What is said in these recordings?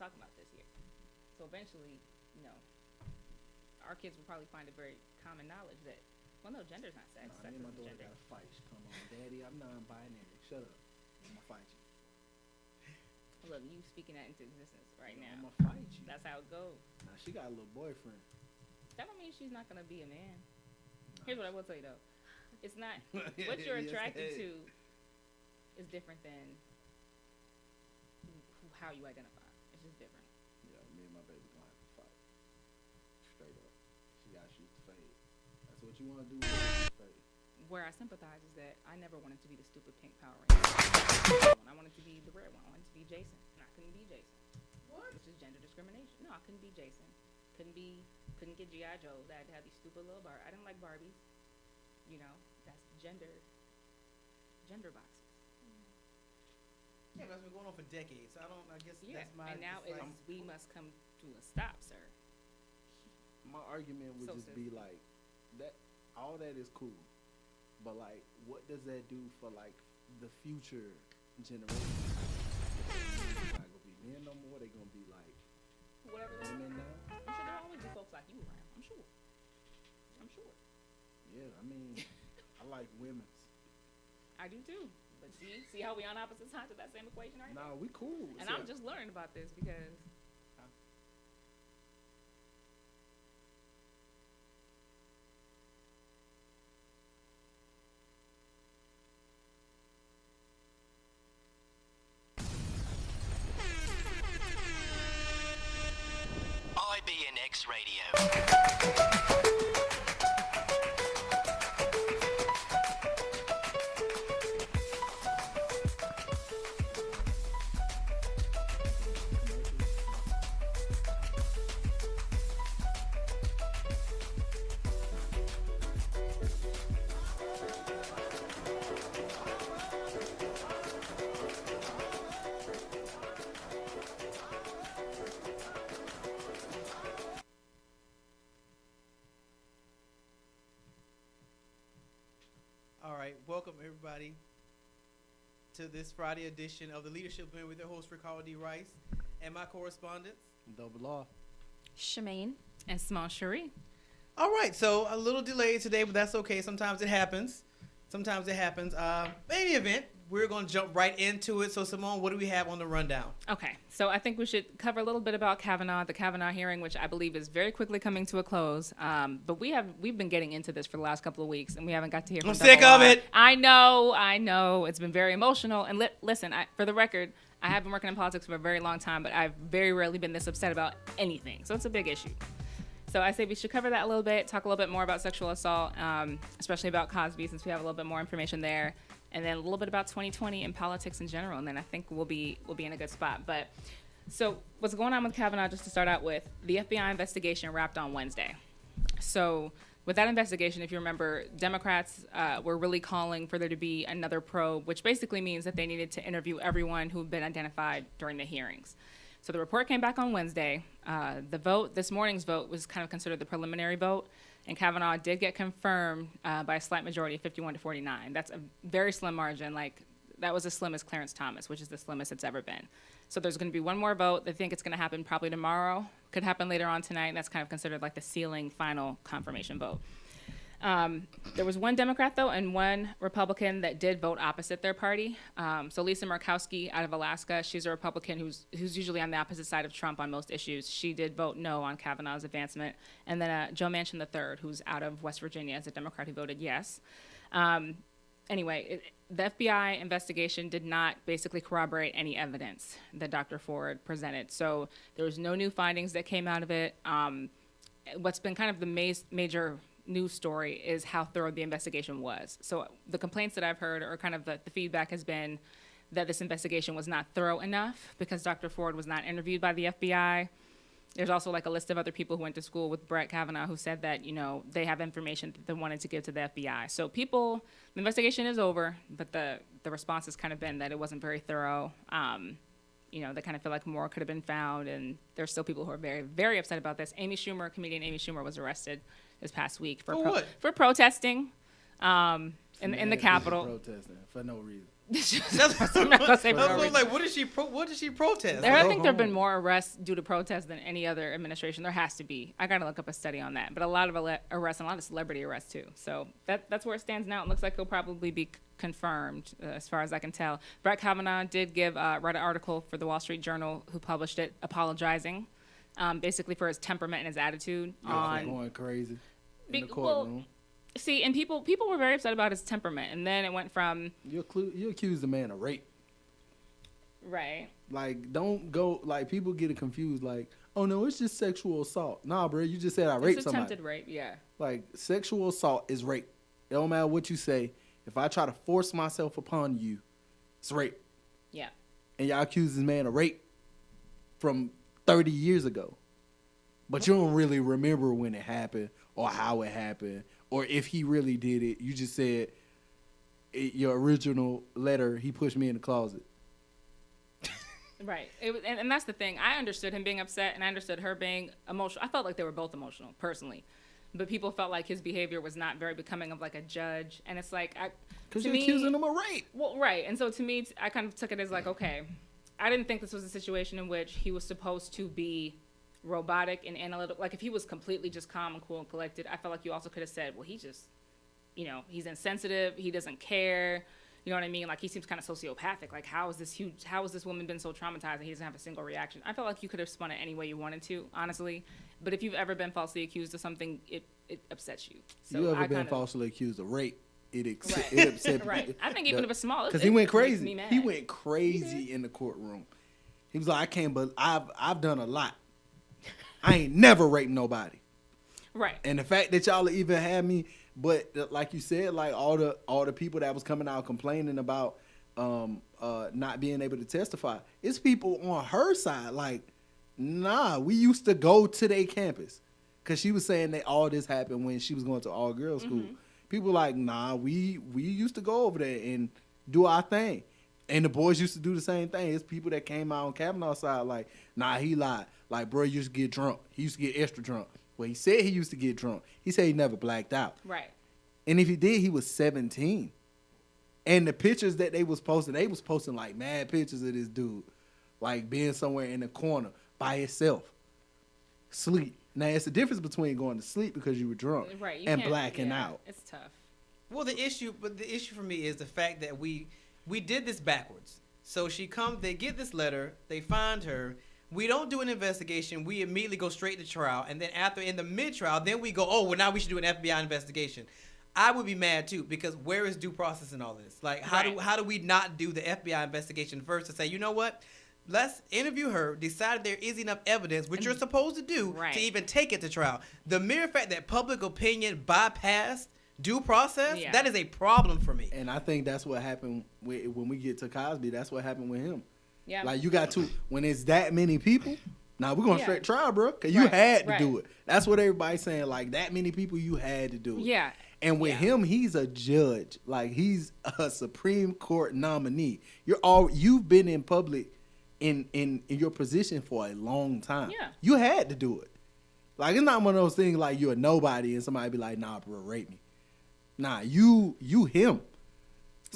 talking about this here. So eventually, you know, our kids will probably find a very common knowledge that, well, no, gender's not sex. Nah, Sex me and my isn't daughter gender. got to fight. She come on, Daddy, I'm non-binary. Shut up. I'm gonna fight you. Look, you speaking that into existence right now. I'm gonna fight you. That's how it goes. Nah, she got a little boyfriend. That don't mean she's not gonna be a man. Here's what I will tell you though. It's not what you're attracted to is different than how you identify. It's just different. Yeah, me and my baby gonna have to fight. Straight up. She gotta shoot the fade. That's what you wanna do. Fade. Where I sympathize is that I never wanted to be the stupid pink Power Ranger. I wanted to be the red one. I wanted to be Jason, and I couldn't be Jason. What? Which is gender discrimination. No, I couldn't be Jason. Couldn't get G.I. Joes. I had to have these stupid little Barbies. I didn't like Barbies. You know, that's gender boxes. Yeah, that's been going on for decades. I guess Yeah, that's my. and now it's it's we must come to a stop, sir. My argument would So just be like that. All that is cool, but like, what does that do for like the future generation? They're not gonna be men no more. They're gonna be like Whatever. women now. I'm sure there'll always be folks like you around. I'm sure. Yeah, I mean, I like women's. I do too. But see how we on opposite sides of that same equation right now? Nah, we cool. And I'm just learning about this because IBNX Radio. All right, welcome everybody to this Friday edition of the Leadership Band with your host Ricardo D. Rice and my correspondents. double R. Shemaine and Small Cherie. All right, so a little delayed today, but that's okay. Sometimes it happens. In any event, we're going to jump right into it. So, Simone, what do we have on the rundown? Okay, so I think we should cover a little bit about Kavanaugh, the Kavanaugh hearing, which I believe is very quickly coming to a close. But we've been getting into this for the last couple of weeks, and we haven't got to hear from I'm sick of it. I know. It's been very emotional. And listen, for the record, I have been working in politics for a very long time, but I've very rarely been this upset about anything. So it's a big issue. So I say we should cover that a little bit, talk a little bit more about sexual assault, especially about Cosby, since we have a little bit more information there, and then a little bit about 2020 and politics in general, and then I think we'll be in a good spot. But so what's going on with Kavanaugh, just to start out with, the FBI investigation wrapped on Wednesday. So with that investigation, if you remember, Democrats were really calling for there to be another probe, which basically means that they needed to interview everyone who'd been identified during the hearings. So the report came back on Wednesday. This morning's vote was kind of considered the preliminary vote, and Kavanaugh did get confirmed by a slight majority of 51 to 49. That's a very slim margin. Like, that was as slim as Clarence Thomas, which is the slimmest it's ever been. So there's going to be one more vote. They think it's going to happen probably tomorrow. Could happen later on tonight. And that's kind of considered like the sealing final confirmation vote. There was one Democrat, though, and one Republican that did vote opposite their party. So Lisa Murkowski out of Alaska, she's a Republican who's usually on the opposite side of Trump on most issues. She did vote no on Kavanaugh's advancement. And then Joe Manchin III, who's out of West Virginia, is a Democrat who voted yes. Anyway, the FBI investigation did not basically corroborate any evidence that Dr. Ford presented. So there was no new findings that came out of it. What's been kind of the major news story is how thorough the investigation was. So the complaints that I've heard, or kind of the feedback, has been that this investigation was not thorough enough because Dr. Ford was not interviewed by the FBI. There's also like a list of other people who went to school with Brett Kavanaugh who said that, you know, they have information that they wanted to give to the FBI. So the investigation is over, but the response has kind of been that it wasn't very thorough. They kind of feel like more could have been found, and there's still people who are very, very upset about this. Comedian Amy Schumer was arrested this past week for protesting in the Capitol. Protesting for no reason. I'm not gonna say for no I was reason. like, what did she protest? I think there have been more arrests due to protests than any other administration. There has to be. I got to look up a study on that. But a lot of arrests, and a lot of celebrity arrests too. So that's where it stands now. It looks like he'll probably be confirmed, as far as I can tell. Brett Kavanaugh did write an article for the Wall Street Journal, who published it, apologizing, basically for his temperament and his attitude on going crazy in the well, courtroom. see, and people were very upset about his temperament, and then it went from You accuse the man of rape. right. Like, don't go. Like, people get it confused. Like, oh no, it's just sexual assault. Nah, bro, you just said I raped It's somebody. attempted rape, yeah. Like, sexual assault is rape. It don't matter what you say. If I try to force myself upon you, it's rape. Yeah. And y'all accuse this man of rape from 30 years ago. But you don't really remember when it happened or how it happened or if he really did it. You just said your original letter, he pushed me in the closet. Right. And that's the thing. I understood him being upset, and I understood her being emotional. I felt like they were both emotional, personally. But people felt like his behavior was not very becoming of, like, a judge. And it's like, Because you're accusing him of rape. Well, right. And so to me, I kind of took it as like, okay, I didn't think this was a situation in which he was supposed to be robotic and analytical. Like, if he was completely just calm and cool and collected, I felt like you also could have said, well, he just, he's insensitive. He doesn't care. You know what I mean? Like, he seems kind of sociopathic. Like, how has this woman been so traumatized and he doesn't have a single reaction? I felt like you could have spun it any way you wanted to, honestly. But if you've ever been falsely accused of something, it upsets you. So you ever been falsely accused of rape? It Right. upset me. Right. I think even if it's small, because he went crazy. Me mad. He went crazy in the courtroom. He was like, I can't, but I've done a lot. I ain't never raped nobody. Right. And the fact that y'all even had me, but like you said, like all the people that was coming out complaining about not being able to testify, it's people on her side. Like, nah, we used to go to their campus because she was saying that all this happened when she was going to all girls school. Mm-hmm. People like, nah, we used to go over there and do our thing. And the boys used to do the same thing. It's people that came out on Kavanaugh's side like, nah, he lied. Like, bro, you used to get drunk. He used to get extra drunk. Well, he said he used to get drunk. He said he never blacked out. Right. And if he did, he was 17. And the pictures that they was posting like mad pictures of this dude, like being somewhere in the corner by himself, sleep. Now, it's the difference between going to sleep because you were drunk Right. and blacking out. It's tough. Well, the issue for me is the fact that we did this backwards. So they get this letter, they find her. We don't do an investigation. We immediately go straight to trial, and then in the mid-trial, then we go, oh, well, now we should do an FBI investigation. I would be mad too, because where is due process in all this? Like, how do we not do the FBI investigation first to say, you know what? Let's interview her, decide there is enough evidence, which you're supposed to do, to even take it to trial. The mere fact that public opinion bypassed due process, that is a problem for me. And I think that's what happened when we get to Cosby. That's what happened with him. Yeah. Like, you got to, when it's that many people, now we're going straight trial, bro, because you had to do it. That's what everybody's saying. Like, that many people, you had to do it. Yeah. And with him, he's a judge. Like, he's a Supreme Court nominee. You've been in public in your position for a long time. Yeah. You had to do it. Like, it's not one of those things like you're a nobody and somebody be like, nah, bro, rape me. Nah, you him.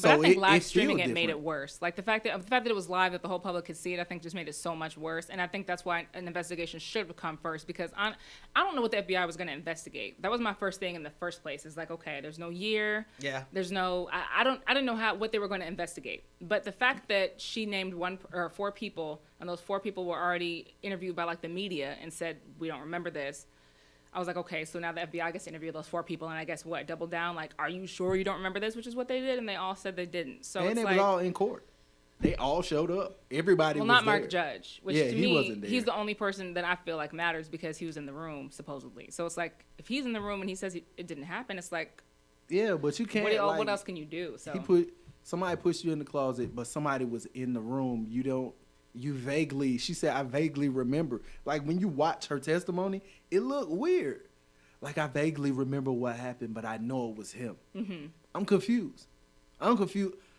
But I think live it's streaming still it made different. it worse. Like the fact that it was live, that the whole public could see it, I think just made it so much worse. And I think that's why an investigation should have come first, because I don't know what the FBI was going to investigate. That was my first thing in the first place. Is like, okay, there's no year. Yeah. There's no. I didn't know what they were going to investigate. But the fact that she named 4 people, and those 4 people were already interviewed by like the media and said we don't remember this. I was like, okay, so now the FBI gets to interview those 4 people, and I guess double down, like, are you sure you don't remember this? Which is what they did, and they all said they didn't. So and it's it like, was all in court. They all showed up. Everybody was there. not Mark Judge, which to he me, wasn't there. he's the only person that I feel like matters because he was in the room, supposedly. So it's like, if he's in the room and he says it didn't happen, it's like, yeah, but you can't. what else can you do? So Somebody pushed you in the closet, but somebody was in the room. She said, I vaguely remember. Like, when you watch her testimony, it looked weird. Like, I vaguely remember what happened, but I know it was him. Mm-hmm. I'm confused.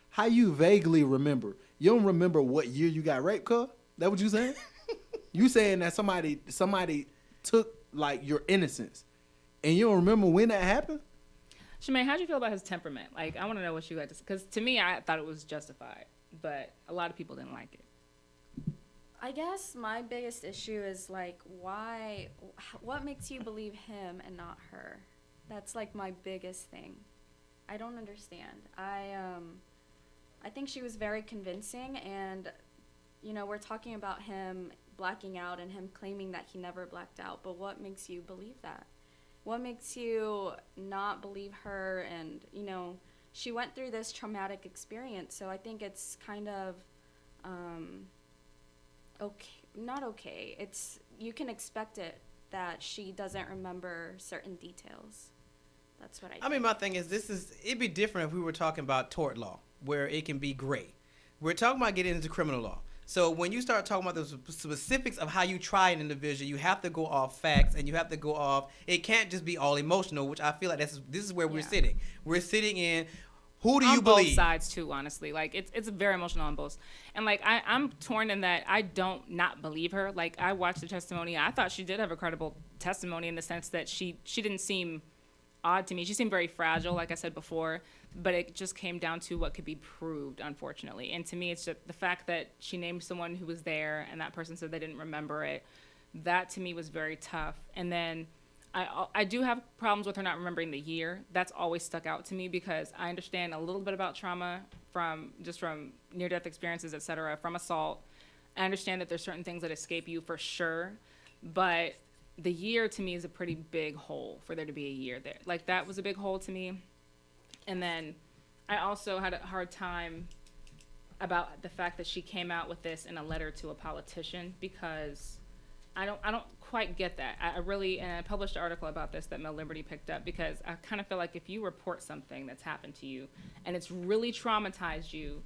How you vaguely remember? You don't remember what year you got raped, cuz? That what you saying? You saying that somebody took, like, your innocence, and you don't remember when that happened? Shemaine, how'd you feel about his temperament? Like, I want to know what you had to say. Because to me, I thought it was justified, but a lot of people didn't like it. I guess my biggest issue is like, what makes you believe him and not her? That's like my biggest thing. I don't understand. I think she was very convincing, and we're talking about him blacking out and him claiming that he never blacked out, but what makes you believe that? What makes you not believe her? And she went through this traumatic experience, so I think it's kind of not okay. You can expect it that she doesn't remember certain details. That's what I think. I mean, my thing is, it'd be different if we were talking about tort law, where it can be gray. We're talking about getting into criminal law. So when you start talking about the specifics of how you try an individual, you have to go off facts, and you have to go off. It can't just be all emotional, which I feel like this is where we're sitting. We're sitting in. Who do you believe? On both sides too, honestly. Like it's very emotional on both. And like I'm torn in that I don't not believe her. Like I watched the testimony. I thought she did have a credible testimony in the sense that she didn't seem odd to me. She seemed very fragile, like I said before, but it just came down to what could be proved, unfortunately. And to me, it's just the fact that she named someone who was there and that person said they didn't remember it. That to me was very tough. And then I do have problems with her not remembering the year. That's always stuck out to me because I understand a little bit about trauma from near-death experiences, et cetera, from assault. I understand that there's certain things that escape you for sure, but the year to me is a pretty big hole for there to be a year there. Like that was a big hole to me. And then I also had a hard time about the fact that she came out with this in a letter to a politician because I don't quite get that. And I published an article about this that Mel Liberty picked up because I kind of feel like if you report something that's happened to you and it's really traumatized you,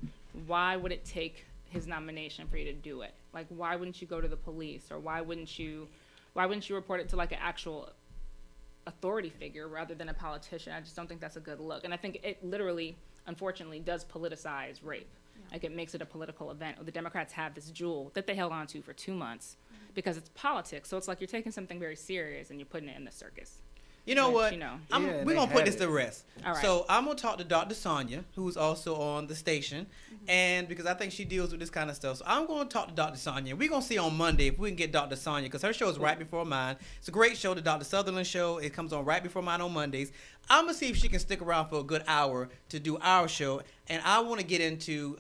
why would it take his nomination for you to do it? Like, why wouldn't you go to the police, or why wouldn't you report it to like an actual authority figure rather than a politician? I just don't think that's a good look. And I think it literally, unfortunately, does politicize rape. Yeah. Like it makes it a political event. The Democrats have this jewel that they held on to for 2 months because it's politics. So it's like you're taking something very serious and you're putting it in the circus. You know what? We're going to put this to rest. All right. So I'm going to talk to Dr. Sonia, who's also on the station, and because I think she deals with this kind of stuff. So I'm going to talk to Dr. Sonia. We're going to see on Monday if we can get Dr. Sonia, because her show is right before mine. It's a great show, the Dr. Sutherland show. It comes on right before mine on Mondays. I'm going to see if she can stick around for a good hour to do our show, and I want to get into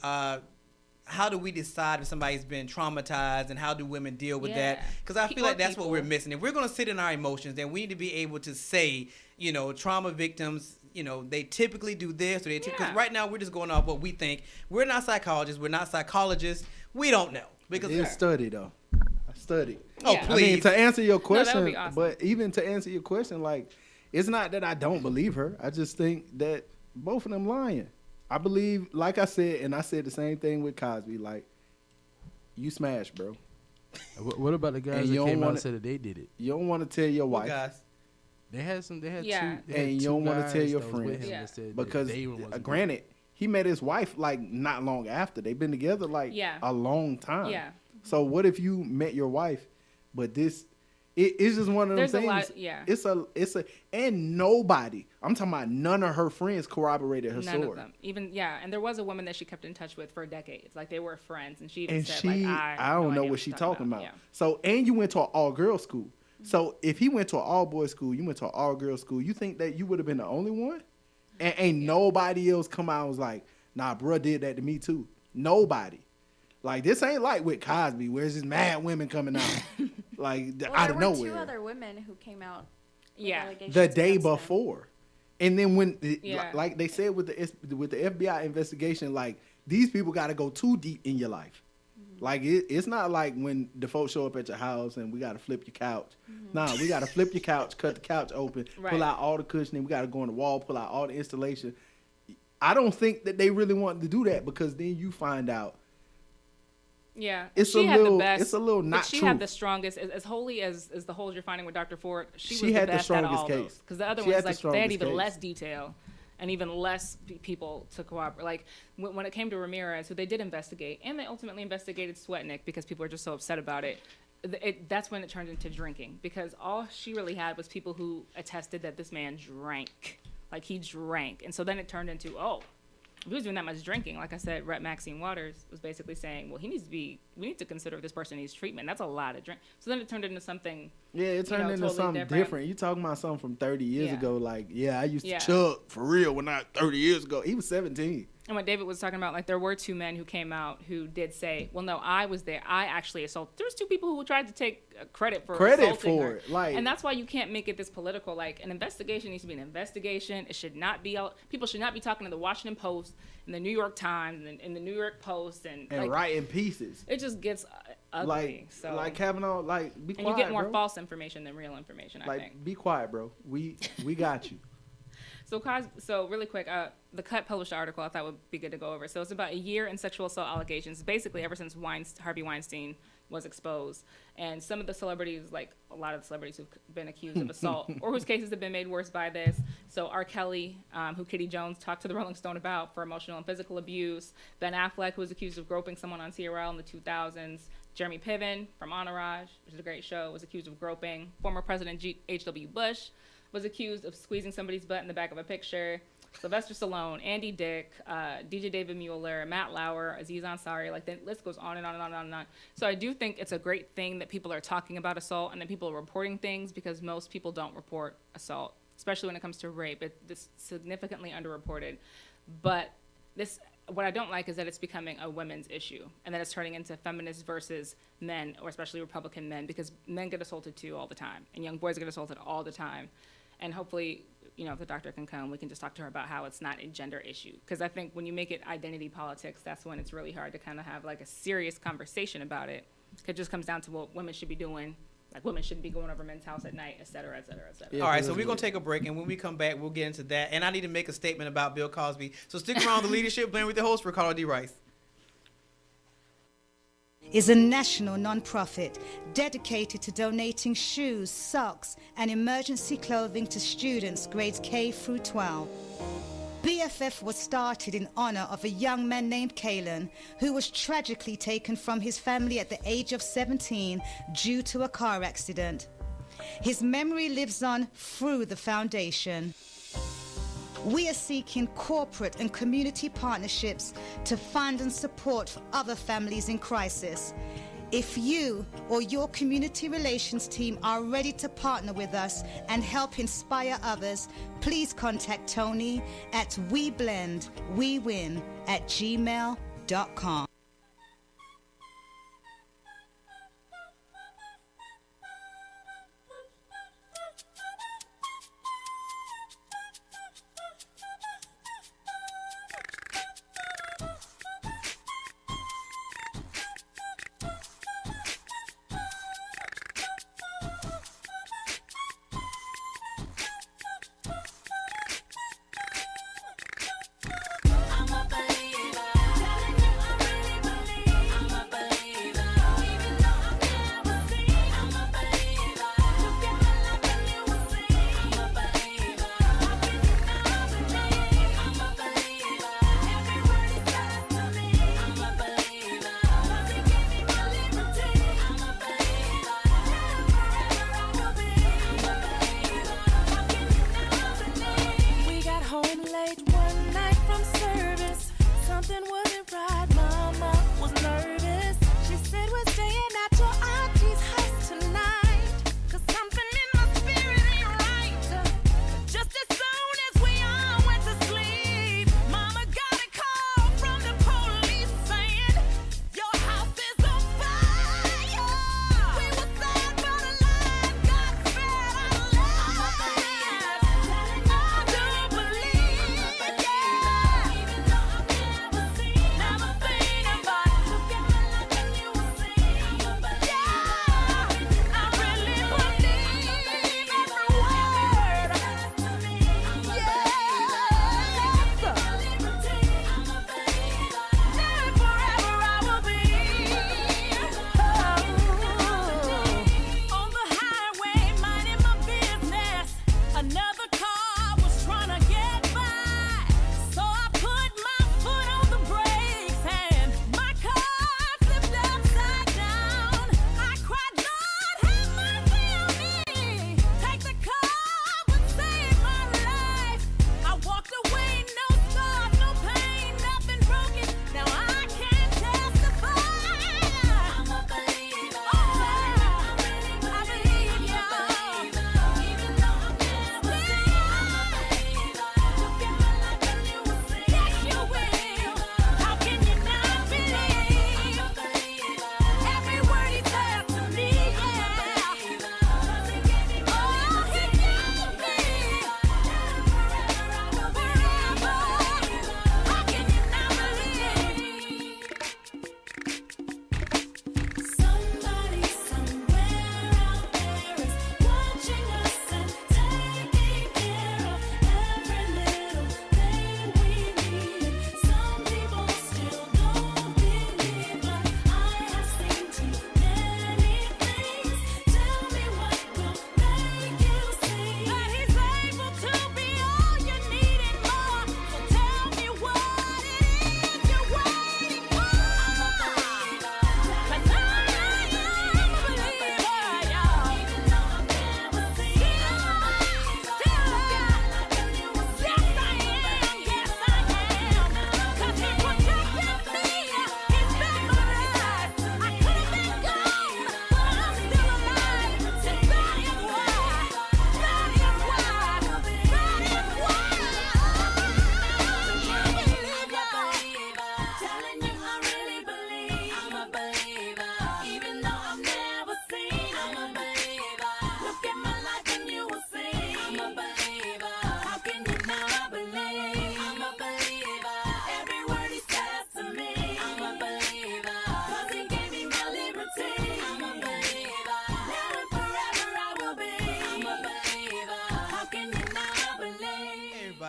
how do we decide if somebody's been traumatized and how do women deal with that? Because I feel like that's what we're missing. If we're going to sit in our emotions, then we need to be able to say, trauma victims, they typically do this. Because right now we're just going off what we think. We're not psychologists. We're not psychologists. We don't know. Because I study, though. I study. Oh, please. I mean, to answer your question, that would be awesome. But even to answer your question, like, it's not that I don't believe her. I just think that both of them lying. I believe, like I said, and I said the same thing with Cosby, like, you smashed, bro. What about the guys that came out and said that they did it? You don't want to tell your wife. Guys? They had two. And you don't want to tell your friends. Because, granted, he met his wife, like, not long after. They've been together, like, a long time. Yeah. So what if you met your wife, but this... It's just one of them things. It's a, and nobody. I'm talking about none of her friends corroborated her story. None of them. And there was a woman that she kept in touch with for decades. Like they were friends, and she even said, I don't know what she's talking about. Yeah. So, and you went to an all-girls school. So if he went to an all-boys school, you went to an all-girls school. You think that you would have been the only one? And ain't nobody else come out and was like, nah, bruh did that to me too. Nobody. Like, this ain't like with Cosby, where it's just mad women coming out. Like, out of nowhere. There were 2 other women who came out with allegations the day before. Them. And then when, like they said with the FBI investigation, like, these people got to go too deep in your life. Mm-hmm. Like, it's not like when the folks show up at your house and we got to flip your couch. Mm-hmm. Nah, we got to flip your couch, cut the couch open, pull out all the cushioning. We got to go on the wall, pull out all the installation. I don't think that they really want to do that because then you find out. Yeah, it's a little not true. She had the strongest, as holy as the holes you're finding with Dr. Ford. She was had the best strongest at all case. Because the other ones, like, they had even less detail and even less people to cooperate. Like, when it came to Ramirez, who they did investigate, and they ultimately investigated Swetnick because people were just so upset about it. That's when it turned into drinking, because all she really had was people who attested that this man drank. Like, he drank. And so then it turned into, oh, if he was doing that much drinking, like I said, Rep. Maxine Waters was basically saying, well, we need to consider if this person needs treatment. That's a lot of drink. So then it turned into something. Yeah, it turned into totally something different. You talking about something from 30 years ago. Like, I used to chug for real when 30 years ago. He was 17. And what David was talking about, like, there were 2 men who came out who did say, well, no, I was there. I actually assaulted. There was 2 people who tried to take credit for assaulting her. It. Like, and that's why you can't make it this political. Like, an investigation needs to be an investigation. It should not be people should not be talking to the Washington Post and the New York Times and the New York Post and like, writing pieces. It just gets ugly. Like Kavanaugh, like, be quiet, and you get more bro. false information than real information, I think. Be quiet, bro. We got you. So really quick, the Cut published an article I thought would be good to go over. So it's about a year in sexual assault allegations, basically ever since Harvey Weinstein was exposed. And some of the celebrities, like a lot of the celebrities who've been accused of assault or whose cases have been made worse by this. So R. Kelly, who Kitty Jones talked to the Rolling Stone about for emotional and physical abuse. Ben Affleck, who was accused of groping someone on TRL in the 2000s. Jeremy Piven from Entourage, which is a great show, was accused of groping. Former President H.W. Bush was accused of squeezing somebody's butt in the back of a picture. Sylvester Stallone, Andy Dick, DJ David Mueller, Matt Lauer, Aziz Ansari, like the list goes on and on and on and on. So I do think it's a great thing that people are talking about assault and that people are reporting things, because most people don't report assault, especially when it comes to rape. It's significantly underreported. But what I don't like is that it's becoming a women's issue and that it's turning into feminists versus men, or especially Republican men, because men get assaulted too all the time and young boys get assaulted all the time. And hopefully, if the doctor can come, we can just talk to her about how it's not a gender issue. Because I think when you make it identity politics, that's when it's really hard to kind of have like a serious conversation about it. It just comes down to what women should be doing. Like, women shouldn't be going over men's house at night, et cetera, et cetera, et cetera. Yeah, all right, so we're going to take a break, and when we come back, we'll get into that. And I need to make a statement about Bill Cosby. So stick around, the Leadership Blend with the host, Ricardo D. Rice. Is a national non-profit dedicated to donating shoes, socks, and emergency clothing to students grades K through 12. BFF was started in honor of a young man named Kalen, who was tragically taken from his family at the age of 17 due to a car accident. His memory lives on through the foundation. We are seeking corporate and community partnerships to fund and support other families in crisis. If you or your community relations team are ready to partner with us and help inspire others, please contact Tony at weblendwewin@gmail.com. I'm a believer.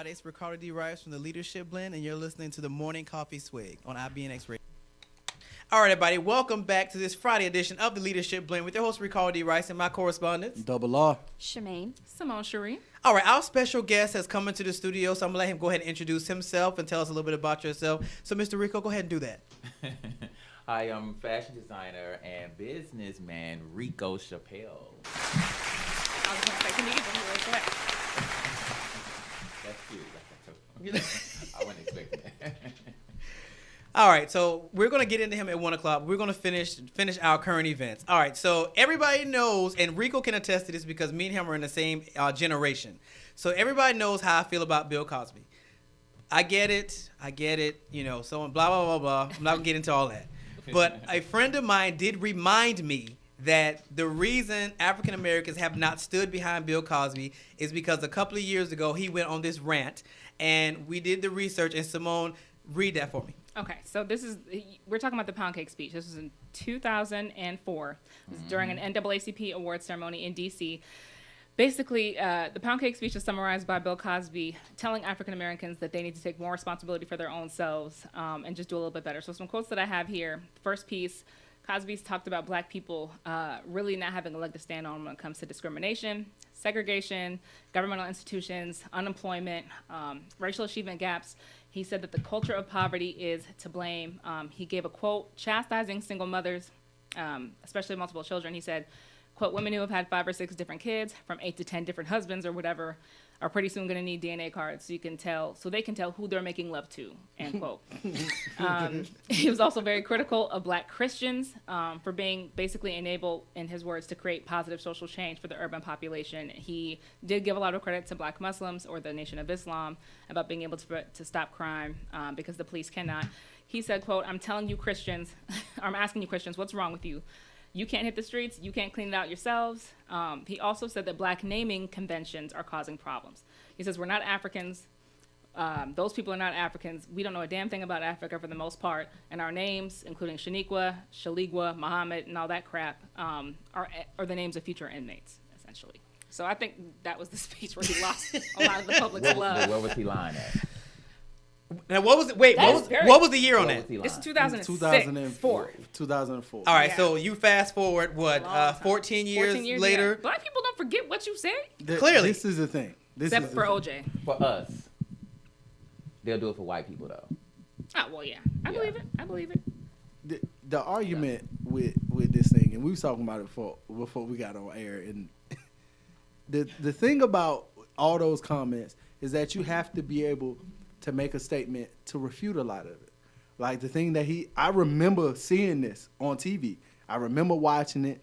everybody. It's Ricardo D. Rice from the Leadership Blend, and you're listening to the Morning Coffee Swig on IBNX Radio. All right, everybody. Welcome back to this Friday edition of the Leadership Blend with your host, Ricardo D. Rice, and my correspondents. Double R. Shemaine. Simone Cherie. All right, our special guest has come into the studio, so I'm going to let him go ahead and introduce himself and tell us a little bit about yourself. So, Mr. Reco, go ahead and do that. Hi, I'm fashion designer and businessman Reco Chapple. I was going to say, can you give them a ahead. That's cute. I wasn't expecting that. All right, so we're going to get into him at 1 o'clock. We're going to finish our current events. All right, so everybody knows, and Rico can attest to this because me and him are in the same generation. So everybody knows how I feel about Bill Cosby. I get it, you know, so blah, blah, blah, blah. I'm not going to get into all that. But a friend of mine did remind me that the reason African Americans have not stood behind Bill Cosby is because a couple of years ago he went on this rant, and we did the research, and Simone, read that for me. Okay, so we're talking about the pound cake speech. This was in 2004. It was during an NAACP awards ceremony in D.C. Basically, the pound cake speech is summarized by Bill Cosby telling African Americans that they need to take more responsibility for their own selves and just do a little bit better. So some quotes that I have here. First piece, Cosby's talked about black people really not having a leg to stand on when it comes to discrimination, segregation, governmental institutions, unemployment, racial achievement gaps. He said that the culture of poverty is to blame. He gave a quote chastising single mothers, especially multiple children. He said, quote, women who have had 5 or 6 different kids from 8 to 10 different husbands or whatever are pretty soon going to need DNA cards so they can tell who they're making love to, end quote. He was also very critical of black Christians for being basically enabled, in his words, to create positive social change for the urban population. He did give a lot of credit to black Muslims or the Nation of Islam about being able to stop crime because the police cannot. He said, quote, I'm asking you Christians, what's wrong with you? You can't hit the streets. You can't clean it out yourselves. He also said that black naming conventions are causing problems. He says, we're not Africans. Those people are not Africans. We don't know a damn thing about Africa for the most part. And our names, including Shaniqua, Shaligwa, Muhammad, and all that crap, are the names of future inmates, essentially. So I think that was the speech where he lost a lot of the public's love. Where was he lying at? Now, what was it? Wait, what was the year on that? This is 2004. 2004. All right, Yeah. so you fast forward, 14 years later? Yeah. Black people don't forget what you said. Clearly. This is the thing. Except for OJ. For us. They'll do it for white people, though. Oh, well, yeah. I believe it. The argument with this thing, and we was talking about it before we got on air, and the thing about all those comments is that you have to be able to make a statement to refute a lot of it. Like the thing that I remember seeing this on TV. I remember watching it.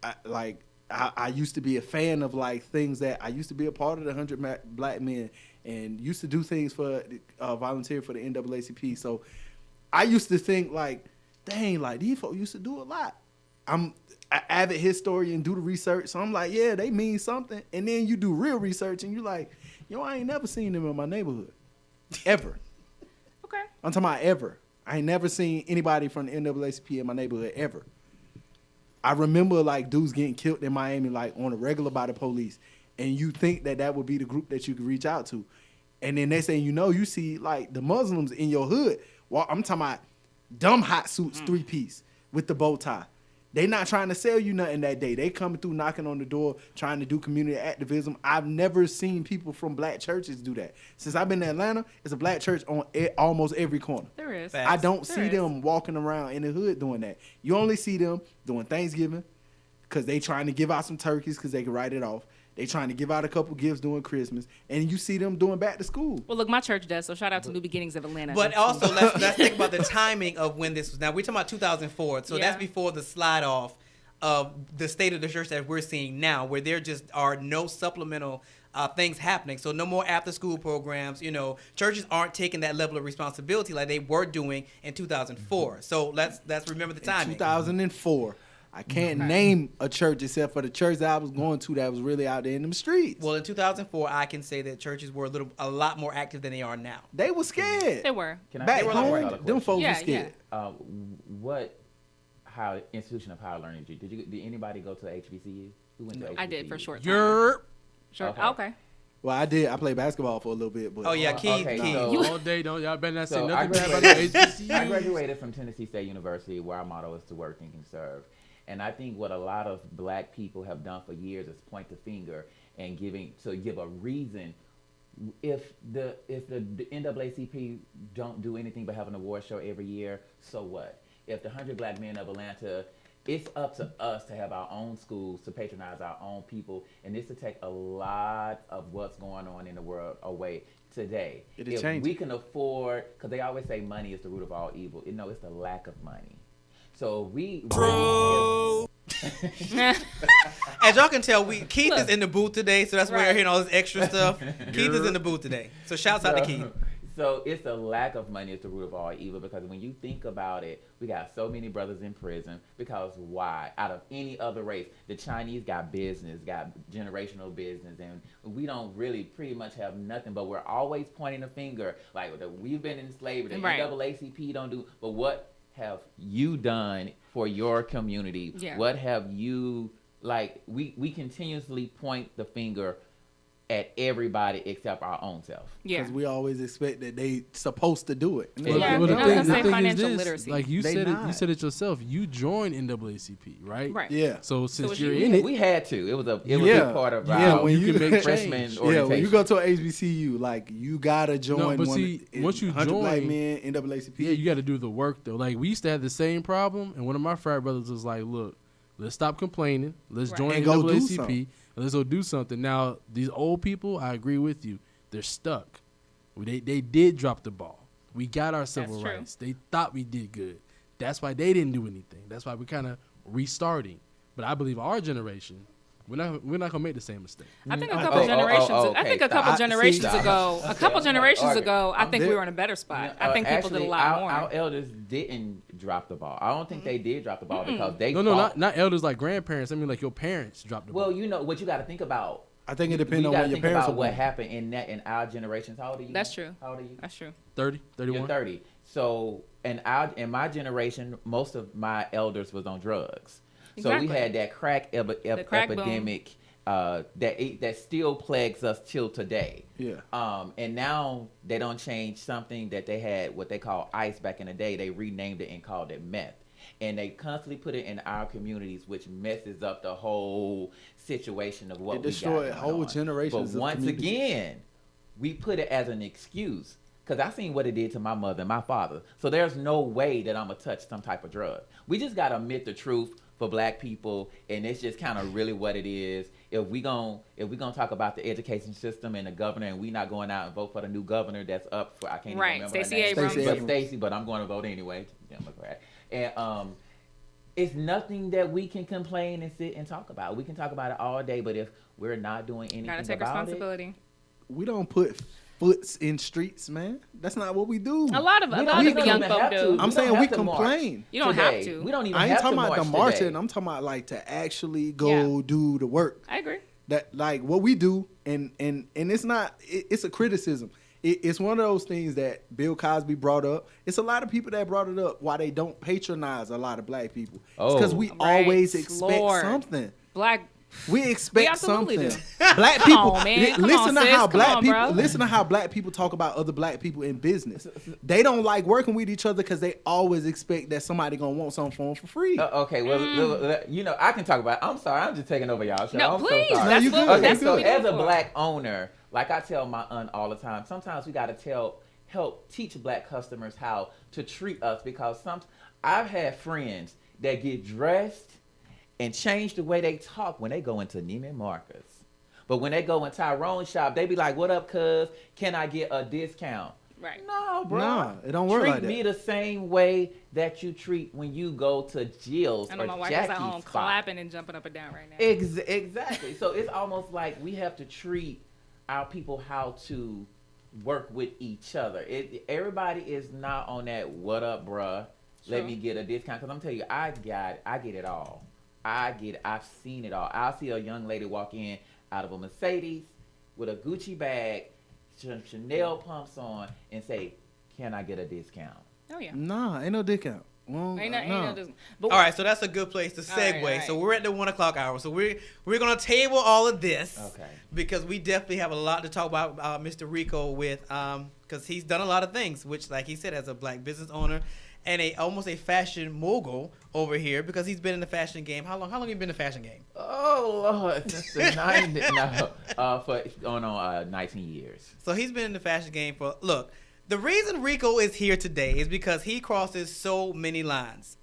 I used to be a fan of like things that I used to be a part of the 100 Black Men and used to do things for volunteer for the NAACP. So I used to think like, dang, like these folks used to do a lot. I'm an avid historian, do the research. So I'm like, yeah, they mean something. And then you do real research and you're like, yo, I ain't never seen them in my neighborhood. Ever. Okay. I'm talking about ever. I ain't never seen anybody from the NAACP in my neighborhood ever. I remember like dudes getting killed in Miami like on a regular by the police, and you think that would be the group that you could reach out to, and then they say you see like the Muslims in your hood. Well, I'm talking about dumb hot suits 3-piece with the bow tie. They not trying to sell you nothing that day. They coming through knocking on the door trying to do community activism. I've never seen people from black churches do that. Since I've been in Atlanta, it's a black church on almost every corner. There is. I don't see them walking around in the hood doing that. You only see them doing Thanksgiving because they trying to give out some turkeys because they can write it off. They trying to give out a couple gifts during Christmas, and you see them doing back to school. Well, look, my church does, so shout out to New Beginnings of Atlanta. But also, let's think about the timing of when this was. Now, we're talking about 2004, so that's before the slide off of the state of the church that we're seeing now, where there just are no supplemental things happening. So no more after-school programs. You know, churches aren't taking that level of responsibility like they were doing in 2004. So let's remember the timing. 2004. I can't name a church except for the church that I was going to that was really out there in them streets. Well, in 2004, I can say that churches were a lot more active than they are now. They were scared. They were. Back home, them folks were scared. How institution of higher learning did anybody go to HBCU? Who went to HBCU? I did for short time. You're Sure. Okay. Okay. Well, I did. I played basketball for a little bit, but Oh yeah, Keith. Okay, Keith. so- All day, don't y'all better not say So nothing bad about the HBCUs. I graduated from Tennessee State University, where our motto is to work, think, and serve. And I think what a lot of black people have done for years is point the finger and give a reason. If the NAACP don't do anything but have an award show every year, so what? If the 100 Black Men of Atlanta, it's up to us to have our own schools, to patronize our own people, and this to take a lot of what's going on in the world away today. It'll if change we it. can afford, because they always say money is the root of all evil. No, it's the lack of money. So we As y'all can tell, Keith is Look. in the booth today, so that's why you're Right. hearing all this extra stuff. Keith is in the booth today, so shouts out to Keith. So it's the lack of money is the root of all evil, because when you think about it, we got so many brothers in prison because why? Out of any other race, the Chinese got business, got generational business, and we don't really pretty much have nothing, but we're always pointing a finger like we've been in slavery, the Right. NAACP don't do, but what have you done for your community? Yeah. What have you, like, we continuously point the finger at everybody except our own self. Yeah. Because we always expect that they supposed to do it. And Well, Yeah, well, the I was thing- gonna the say thing financial this, literacy. like you They said not. you said it yourself. You joined NAACP, right? Right. Yeah. So since it's you're you. in it, We had to. It was a Yeah. part of Yeah, our when you can make freshman change. orientation. Yeah, when you go to an HBCU, like you gotta join but one. see, once you 100 Black join- Men, NAACP. yeah, you got to do the work though. Like we used to have the same problem, and one of my frat brothers was like, "Look, let's stop complaining. Let's Right. join And go do NAACP, something. and let's go do something." Now these old people, I agree with you. They're stuck. They did drop the ball. We got our civil true. rights. They thought we did good. That's why they didn't do anything. That's why we're kind of restarting. But I believe our generation, we're not gonna make the same mistake. I think a Oh, couple oh, oh, generations. oh, I think okay, a couple stop. generations See, ago. A couple generations Okay. ago, I think we there. were in a better spot. No, I think people did a lot more. Our elders didn't drop the ball. I don't think they did drop the ball because they No, fought. not elders like grandparents. I mean, like your parents dropped the ball. Well, you know what you got to think about. I think it depends on you gotta when your think parents about are what born. happened in our generations. How old are you? That's true. How old are you? That's true. 30, 31. You're 30. So in my generation, most of my elders was on drugs. So Exactly. we had that crack, crack boom. epidemic that still plagues us till today. Yeah. And now they don't change something that they had, what they call ice back in the day. They renamed it and called it meth. And they constantly put it in our communities, which messes up the whole situation of what It we destroyed got going whole on. generations But of once communities. again, we put it as an excuse. Because I seen what it did to my mother and my father. So there's no way that I'm going to touch some type of drug. We just got to admit the truth for black people, and it's just kind of really what it is. If we gonna talk about the education system and the governor, and we not going out and vote for the new governor that's up for, I can't Right, even remember her Stacey name. Abrams. Stacey But Abrams. Stacey, but I'm going to vote anyway, Democrat. And it's nothing that we can complain and sit and talk about. We can talk about it all day, but if we're not doing anything Gotta take about responsibility. We don't put foots in streets, man. That's not what we do. A lot of We the don't young even folk have do. to. I'm don't saying have we to march complain. You don't today. have to. We don't even I ain't have talking to about the march marching. today. I'm talking about like to actually go do the work. I agree. That like what we do, and it's not. It's a criticism. It's one of those things that Bill Cosby brought up. It's a lot of people that brought it up. Why they don't patronize a lot of black people? Because we Right. always expect Lord. something. Black. We expect absolutely something. do. Black Come people. on, man. Come listen on, to sis. how Come black on, people. bro. Listen to how black people talk about other black people in business. They don't like working with each other because they always expect that somebody gonna want something for them for free. Okay, well, you know, I can talk about it. I'm sorry, I'm just taking over y'all show. No, I'm please. So sorry. That's you what, good. Okay, that's so what we as do a for. black owner, like I tell my aunt all the time, sometimes we got to help teach black customers how to treat us, because I've had friends that get dressed and change the way they talk when they go into Neiman Marcus. But when they go in Tyrone's shop, they be like, "What up, cuz? Can I get a discount?" Right. No, bro. Nah, it don't work treat like that. me the same way that you treat when you go to Jill's I know or my wife is Jackie's at home spot. clapping and jumping up and down right now. Exactly. So it's almost like we have to treat our people how to work with each other. Everybody is not on that "what up, bruh? Let True. me get a discount." Because I'm telling you, I get it all. I've seen it all. I'll see a young lady walk in out of a Mercedes with a Gucci bag, Chanel pumps on, and say, "Can I get a discount?" Oh yeah. Nah, ain't no discount. Well, Ain't no, no. but All right, so that's a good place to All right, segue. all right. So we're at the 1 o'clock hour. So we're gonna table all of this, Okay. because we definitely have a lot to talk about Mr. Rico with, because he's done a lot of things, which, like he said, as a black business owner and almost a fashion mogul over here, because he's been in the fashion game. How long have you been in the fashion game? Oh Lord, since the 90s. No, for going on 19 years. So he's been in the fashion game for, look, the reason Rico is here today is because he crosses so many lines.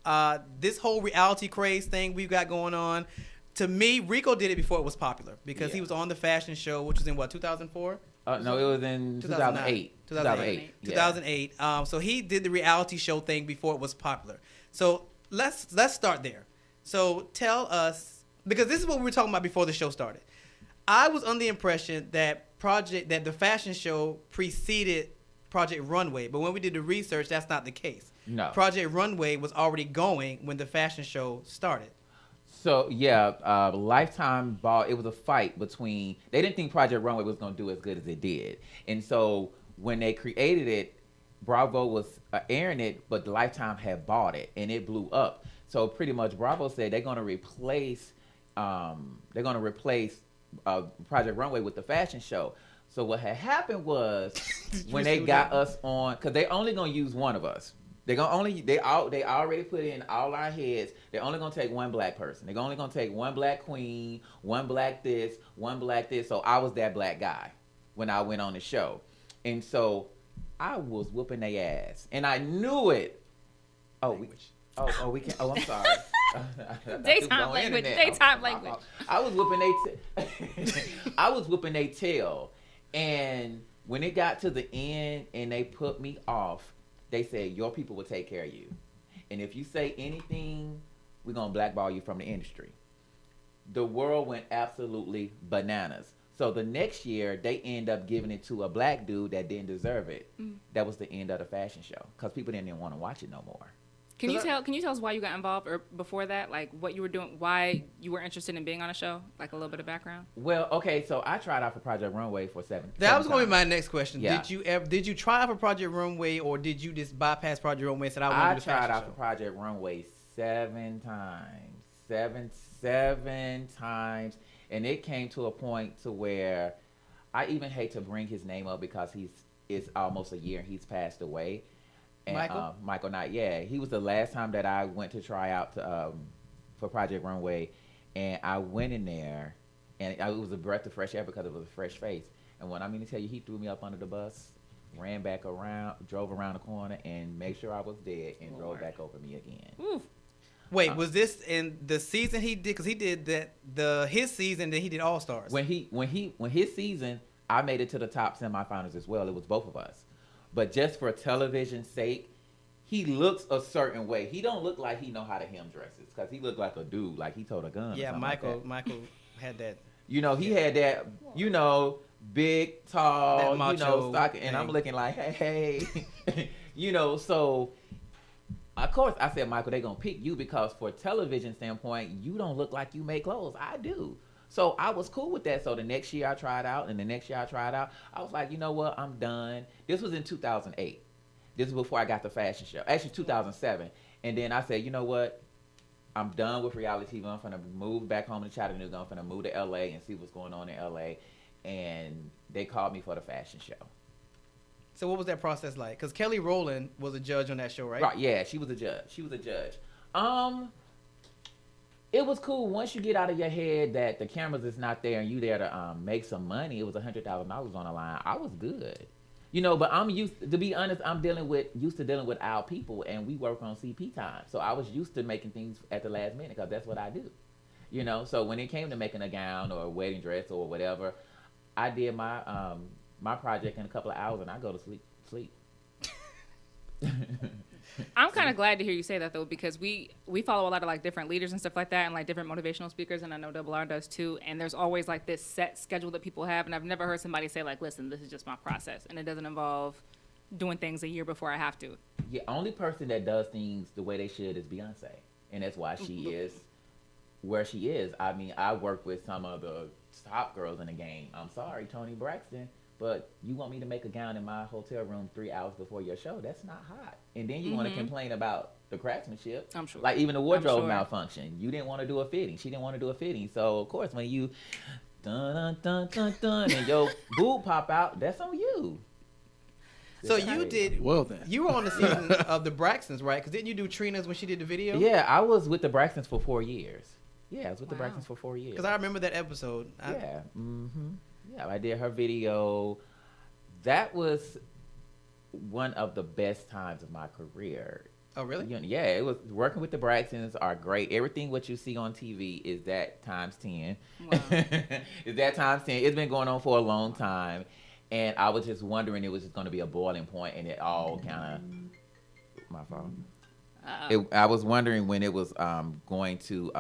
This whole reality craze thing we've got going on, to me, Rico did it before it was popular, because he was on the fashion show, which was in what, 2004? No, it was in 2008. 2008. Yeah. 2008. So he did the reality show thing before it was popular. So let's start there. So tell us, because this is what we were talking about before the show started. I was under the impression that the fashion show preceded Project Runway, but when we did the research, that's not the case. No. Project Runway was already going when the fashion show started. So yeah, Lifetime bought. It was a fight between. They didn't think Project Runway was going to do as good as it did, and so when they created it, Bravo was airing it, but Lifetime had bought it, and it blew up. So pretty much, Bravo said they're going to replace. Project Runway with the fashion show. So what had happened was when they got us on, because they only gonna use one of us. They already put in all our heads. They're only gonna take one black person. They're only gonna take one black queen, one black this, one black this. So I was that black guy when I went on the show, and so I was whooping their ass, and I knew it. We can. Oh, I'm sorry. Daytime language. Daytime language. I was whooping they tail, and when it got to the end and they put me off, they said your people will take care of you, and if you say anything, we're gonna blackball you from the industry. The world went absolutely bananas. So the next year they end up giving it to a black dude that didn't deserve it. That was the end of the fashion show because people didn't even want to watch it no more. Can you tell us why you got involved, or before that, like what you were doing, why you were interested in being on a show, like a little bit of background? Well, okay, so I tried out for Project Runway for seven. That was going to be my next question. Yeah. Did you try out for Project Runway, or did you just bypass Project Runway and said I want to do the fashion tried out show? for Project Runway 7 times, seven times, and it came to a point to where I even hate to bring his name up because it's almost a year and he's passed away. And, Michael Knight, yeah, he was the last time that I went to try out for Project Runway, and I went in there, and it was a breath of fresh air because it was a fresh face. And when I mean to tell you, he threw me up under the bus, ran back around, drove around the corner, and made sure I was dead, and drove back over me again. Oof. Wait, was this in the season he did? Because he did his season, then he did All Stars. When his season, I made it to the top semifinals as well. It was both of us. But just for television's sake, he looks a certain way. He don't look like he know how to hem dresses because he looked like a dude, like he told a gun. Yeah, or Michael like had that. that. He had that, big, tall, That macho stock, and thing. I'm looking like, hey. So of course I said, Michael, they gonna pick you because for television standpoint, you don't look like you make clothes. I do. So I was cool with that. So the next year I tried out, and the next year I tried out. I was like, you know what? I'm done. This was in 2008. This is before I got the fashion show. Actually, 2007. And then I said, you know what? I'm done with reality TV. I'm going to move back home to Chattanooga. I'm going to move to L.A. and see what's going on in L.A. And they called me for the fashion show. So what was that process like? Because Kelly Rowland was a judge on that show, right? Right, yeah. She was a judge. It was cool once you get out of your head that the cameras is not there and you there to make some money. It was $100,000 on the line. I was good, But I'm used to be honest. I'm used to dealing with our people, and we work on CP time. So I was used to making things at the last minute because that's what I do, So when it came to making a gown or a wedding dress or whatever, I did my my project in a couple of hours and I go to sleep. I'm kind of glad to hear you say that though, because we follow a lot of like different leaders and stuff like that, and like different motivational speakers, and I know Double R does too. And there's always like this set schedule that people have, and I've never heard somebody say like, "Listen, this is just my process," and it doesn't involve doing things a year before I have to. The only person that does things the way they should is Beyonce, and that's why she is where she is. I mean, I work with some of the top girls in the game. I'm sorry, Toni Braxton. But you want me to make a gown in my hotel room 3 hours before your show? That's not hot. And then you want to complain about the craftsmanship. I'm sure. Like even the wardrobe sure. malfunction. You didn't want to do a fitting. She didn't want to do a fitting. So of course when you dun dun dun dun and your boob pop out, that's on you. So you did. Well then. You were on the season of the Braxtons, right? Because didn't you do Trina's when she did the video? Yeah, I was with the Braxtons for 4 years. Yeah, I was with the Wow. Braxtons for 4 years. Because I remember that episode. Yeah. Yeah, I did her video. That was one of the best times of my career. Oh, really? Yeah, it was. Working with the Braxtons are great. Everything what you see on TV is that times 10. Wow. Is that times 10. It's been going on for a long time. And I was just wondering it was just going to be a boiling point, and it all kind of my fault. I was wondering when it was going to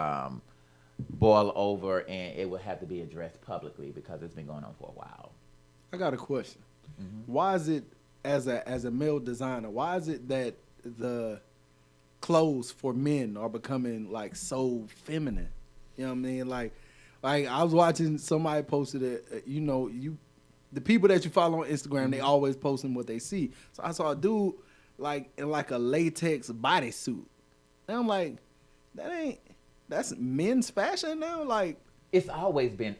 boil over, and it would have to be addressed publicly because it's been going on for a while. I got a question. Why is it, as a male designer, why is it that the clothes for men are becoming like so feminine? You know what I mean? Like I was watching somebody posted it. The people that you follow on Instagram, they always posting what they see. So I saw a dude like in like a latex bodysuit, and I'm like, that's men's fashion now. Like it's always been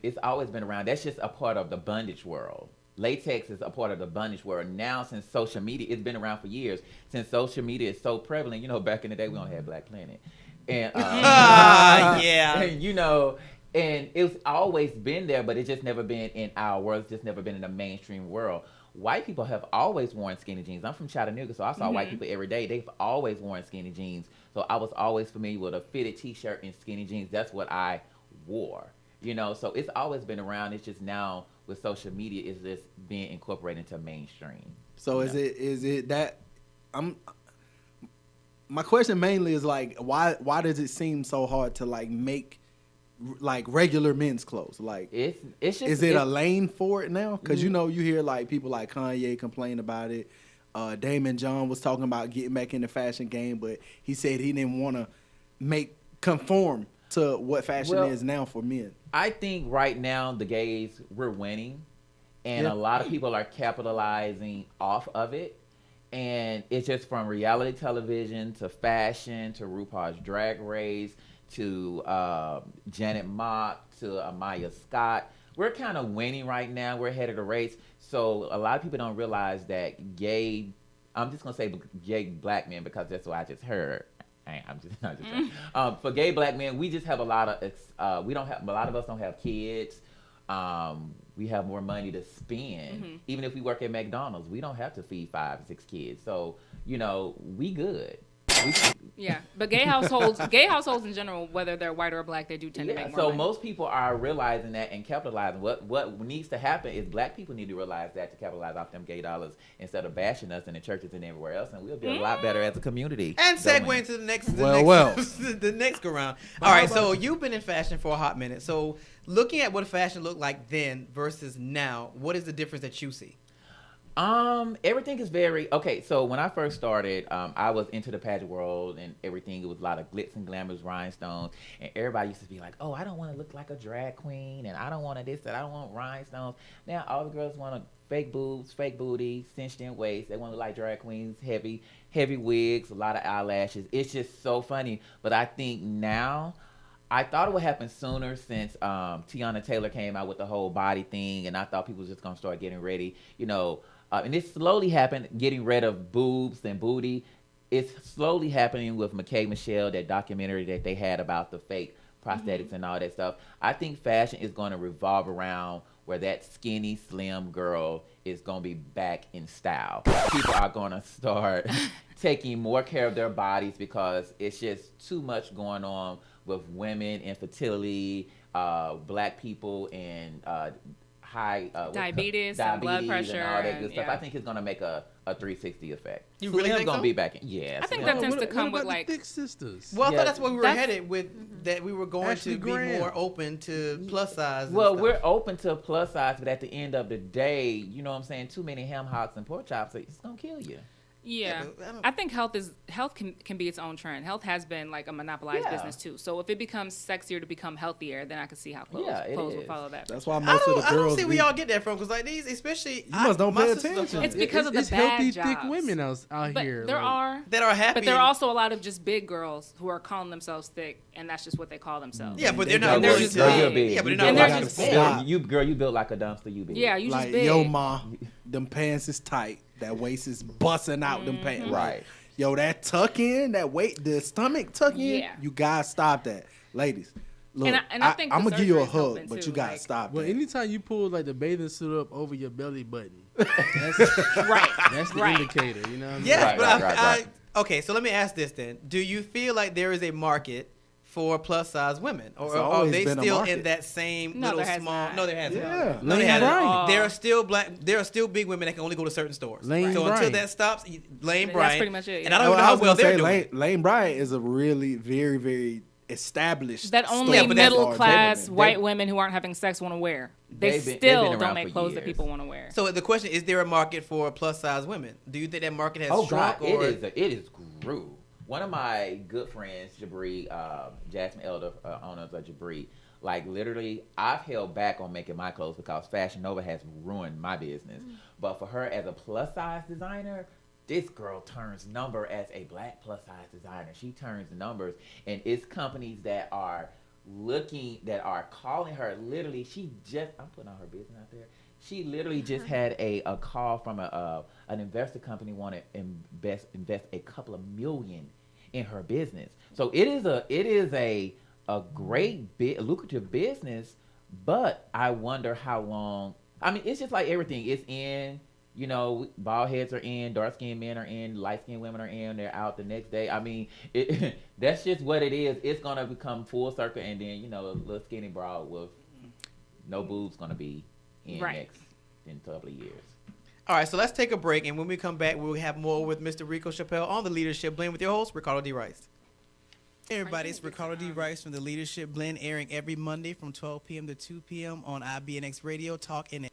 around. That's just a part of the bondage world. Latex is a part of the bondage world. Now, since social media, it's been around for years. Since social media is so prevalent, back in the day we only had Black Planet, and yeah, and and it's always been there, but it's just never been in our world. It's just never been in the mainstream world. White people have always worn skinny jeans. I'm from Chattanooga, so I saw white people every day. They've always worn skinny jeans. So I was always familiar with a fitted T-shirt and skinny jeans. That's what I wore. So it's always been around. It's just now with social media, it's just being incorporated into mainstream. So is it that my question mainly is like why does it seem so hard to like make like regular men's clothes? Like it's just, is it a lane for it now? Because you hear like people like Kanye complain about it. Damon John was talking about getting back in the fashion game, but he said he didn't want to conform to what fashion is now for men. I think right now the gays, we're winning, and a lot of people are capitalizing off of it. And it's just from reality television to fashion to RuPaul's Drag Race to Janet Mock to Amaya Scott. We're kind of winning right now. We're ahead of the race. So a lot of people don't realize that I'm just going to say gay black men because that's what I just heard. I'm just saying. For gay black men, we just have a lot of a lot of us don't have kids. We have more money to spend. Even if we work at McDonald's, we don't have to feed 5 or 6 kids. So, we good. Yeah, but gay households in general, whether they're white or black, they do tend to make more so money. most people are realizing that and capitalizing. What needs to happen is black people need to realize that to capitalize off them gay dollars instead of bashing us in the churches and everywhere else, and we'll be a lot better as a community. And segue into the next the next go round. All right, so you've been in fashion for a hot minute. So looking at what fashion looked like then versus now, what is the difference that you see? Everything is very okay. So when I first started, I was into the pageant world and everything. It was a lot of glitz and glamours, rhinestones, and everybody used to be like, "Oh, I don't want to look like a drag queen, and I don't want to this, that I don't want rhinestones." Now all the girls want fake boobs, fake booty, cinched in waist. They want to look like drag queens, heavy wigs, a lot of eyelashes. It's just so funny. But I think now, I thought it would happen sooner since Tiana Taylor came out with the whole body thing, and I thought people were just gonna start getting ready, and it slowly happened, getting rid of boobs and booty. It's slowly happening with McKay Michelle, that documentary that they had about the fake prosthetics and all that stuff. I think fashion is going to revolve around where that skinny, slim girl is going to be back in style. People are going to start taking more care of their bodies because it's just too much going on with women, infertility, black people, and high diabetes and blood pressure and all that good stuff. yeah. I think it's gonna make a 360 effect. You really think gonna so? be back in? Yeah, I think that tends to come with the like thick sisters. Well, I Yeah. thought that's where we were headed with that. We were going Ashley to be Graham. more open to plus size. Well, and we're stuff. open to plus size, but at the end of the day, you know what I'm saying? Too many ham hocks and pork chops, it's gonna kill you. Yeah, but I think health can be its own trend. Health has been like a monopolized Yeah. business too. So if it becomes sexier to become healthier, then I can see how Yeah, it clothes will is. follow that. That's why I most of the don't girls. see where be- y'all get that from, because like these, especially You must don't my pay sisters attention. It's because of the it's bad healthy, jobs. thick women out But here. there like- are, that are happy. but there are and- also a lot of just big girls who are calling themselves thick, and that's just what they call themselves. Yeah, but They they're got not they're willing just to. big. You're big. Yeah, but You they're And not they're willing just to. big. Stop. You built like a dumpster. You big. Yeah, you just Like, big. yo, ma, them pants is tight. That waist is busting out them pants. Right. Yo, that tuck in, that weight, the stomach tuck in. Yeah. You gotta stop that, ladies. Look, And I think I'm the gonna give you a surgery is hug, helping, but too, you gotta like- stop Well, that. anytime you pull like the bathing suit up over your belly button, that's, Right. that's the Right. indicator. You know what I mean? Yes, Right, but right. okay, so let me ask this then. Do you feel like there is a market for plus size women? Or It's are always they been a still market. in that same No, little there has small not. No, there hasn't. Yeah. No, there Lane hasn't. Bryant. There are still there are still big women that can only go to certain stores. Lane so until Bryant. that stops, Lane That's Bryant. pretty much it, And yeah. I don't even know I how was well gonna they're say doing. Lane Bryant is a really very, very established. That only Yeah, but that's- middle class They- white women who aren't having sex want to wear. They They've been still around don't for make clothes that years. people want to wear. So the question is: there a market for plus size women? Do you think that market has Oh shrunk? God, Or it is grew. One of my good friends, Jabri, Jasmine Elder, owners of Jabri, like literally, I've held back on making my clothes because Fashion Nova has ruined my business. But for her as a plus size designer, this girl turns number as a black plus size designer. She turns numbers, and it's companies that are calling her. Literally, I'm putting all her business out there. She literally just had a call from an investor company wanted to invest a couple of million in her business. So it is a great lucrative business, but I wonder how long. I mean, it's just like everything. It's in. You know, bald heads are in, dark skinned men are in, light skinned women are in. They're out the next day. I mean, that's just what it is. It's gonna become full circle, and then a little skinny broad with no boobs gonna be in next in a couple of years. All right, so let's take a break, and when we come back, we'll have more with Mr. Reco Chapple on the Leadership Blend with your host, Ricardo D. Rice. Hey everybody, it's Ricardo D. Rice from the Leadership Blend, airing every Monday from 12 p.m. to 2 p.m. on IBNX Radio Talk and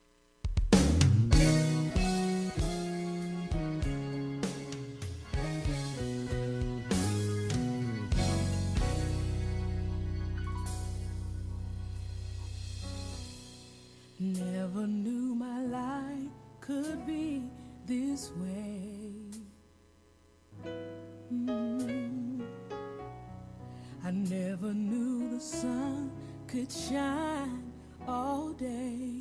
Never knew my life could be this way. I never knew the sun could shine all day.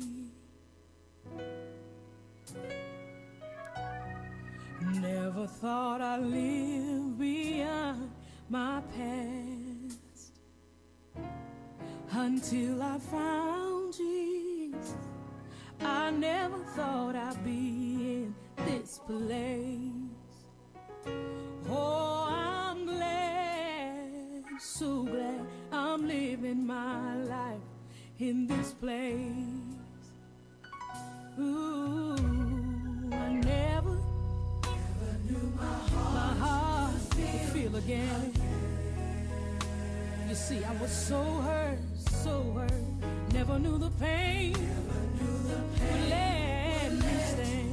Never thought I'd live beyond my past until I found Jesus. I never thought I'd be in this place. Oh, I'm glad, so glad I'm living my life in this place. Ooh, I never knew my heart would feel again. You see, I was so hurt, never knew the pain, would let me stand.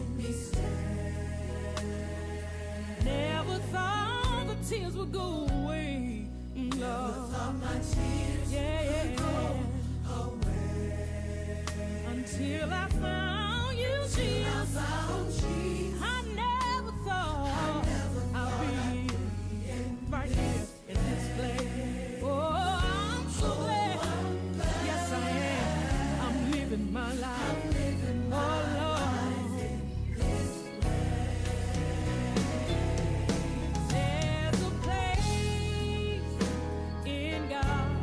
Never thought the tears would go away, Lord. Never thought my tears would go away. Until I found you, Jesus. I never thought I'd be right here in this place. Oh, I'm so glad. Yes, I am. I'm living my life. Oh, Lord. There's a place in God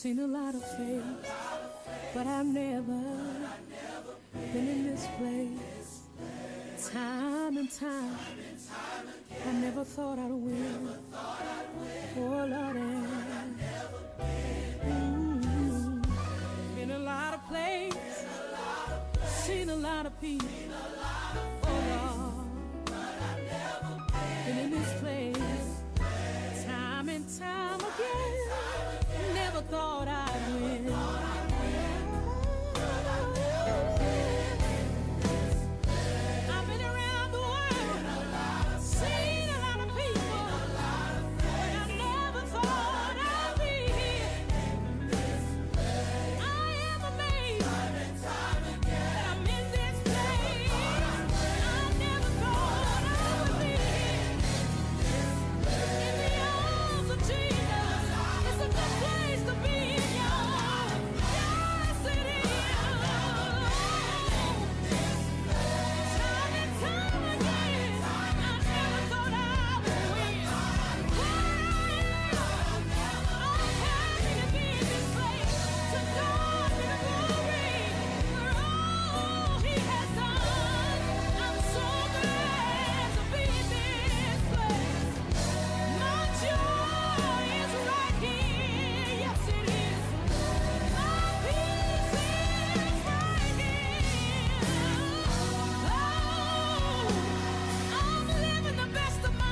Seen a lot of faith, but I've never been in this place. Time and time, I never thought I'd win. Oh Lord, been a lot of places, seen a lot of people. Oh Lord, been in this place, time and time again. Never thought I'd win. I've been around the world, seen a lot of people, but I never thought I'd be here. I am amazed that I'm in this place. I never thought I would be here. In the arms of Jesus, it's a good place to be, y'all. Yes, it is. Time and time again, I never thought I would win. I'm happy to be in this place. To God be the glory for all He has done. I'm so glad to be in this place. My joy is right here. Yes, it is. My peace is right here. Oh, I'm living the best of my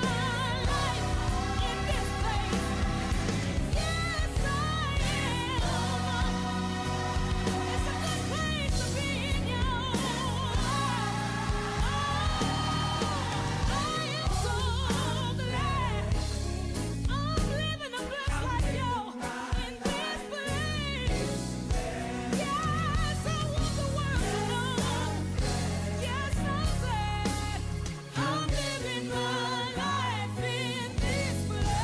life in this place. Yes, I am. It's a good place to be in, y'all. I am so glad. I'm living a blessed life, y'all, in this place. Yes, I want the world to know. Yes, I'm glad I'm living my life in this place.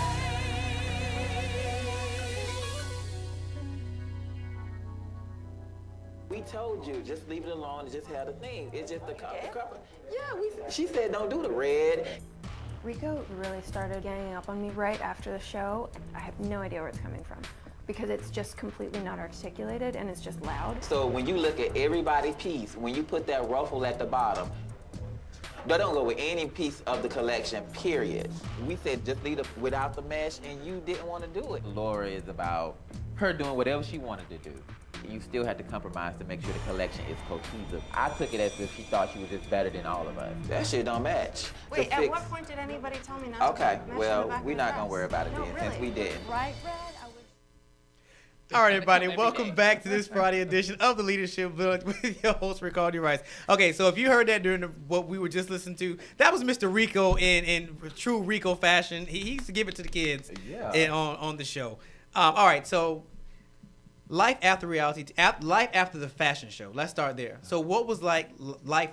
We told you, just leave it alone and just have the thing. It's just the cover. Yeah, she said don't do the red. Reco really started ganging up on me right after the show. I have no idea where it's coming from because it's just completely not articulated and it's just loud. So when you look at everybody's piece, when you put that ruffle at the bottom, that don't go with any piece of the collection, period. We said just leave it without the mesh and you didn't want to do it. Laura is about her doing whatever she wanted to do. You still had to compromise to make sure the collection is cohesive. I took it as if she thought she was just better than all of us. That shit don't match. Wait, at what point did anybody tell me not to Okay, match well, on the back we're of the not gonna dress? worry about it No, then, really. since we didn't. Bright red, I wish. All right, everybody, Every welcome day. back to this Friday edition of the Leadership Village with your host, Ricardo Rice. Okay, so if you heard that during what we were just listening to, that was Mr. Rico in true Rico fashion. He used to give it to the kids on the show. All right, so life after reality, life after the fashion show. Let's start there. So what was life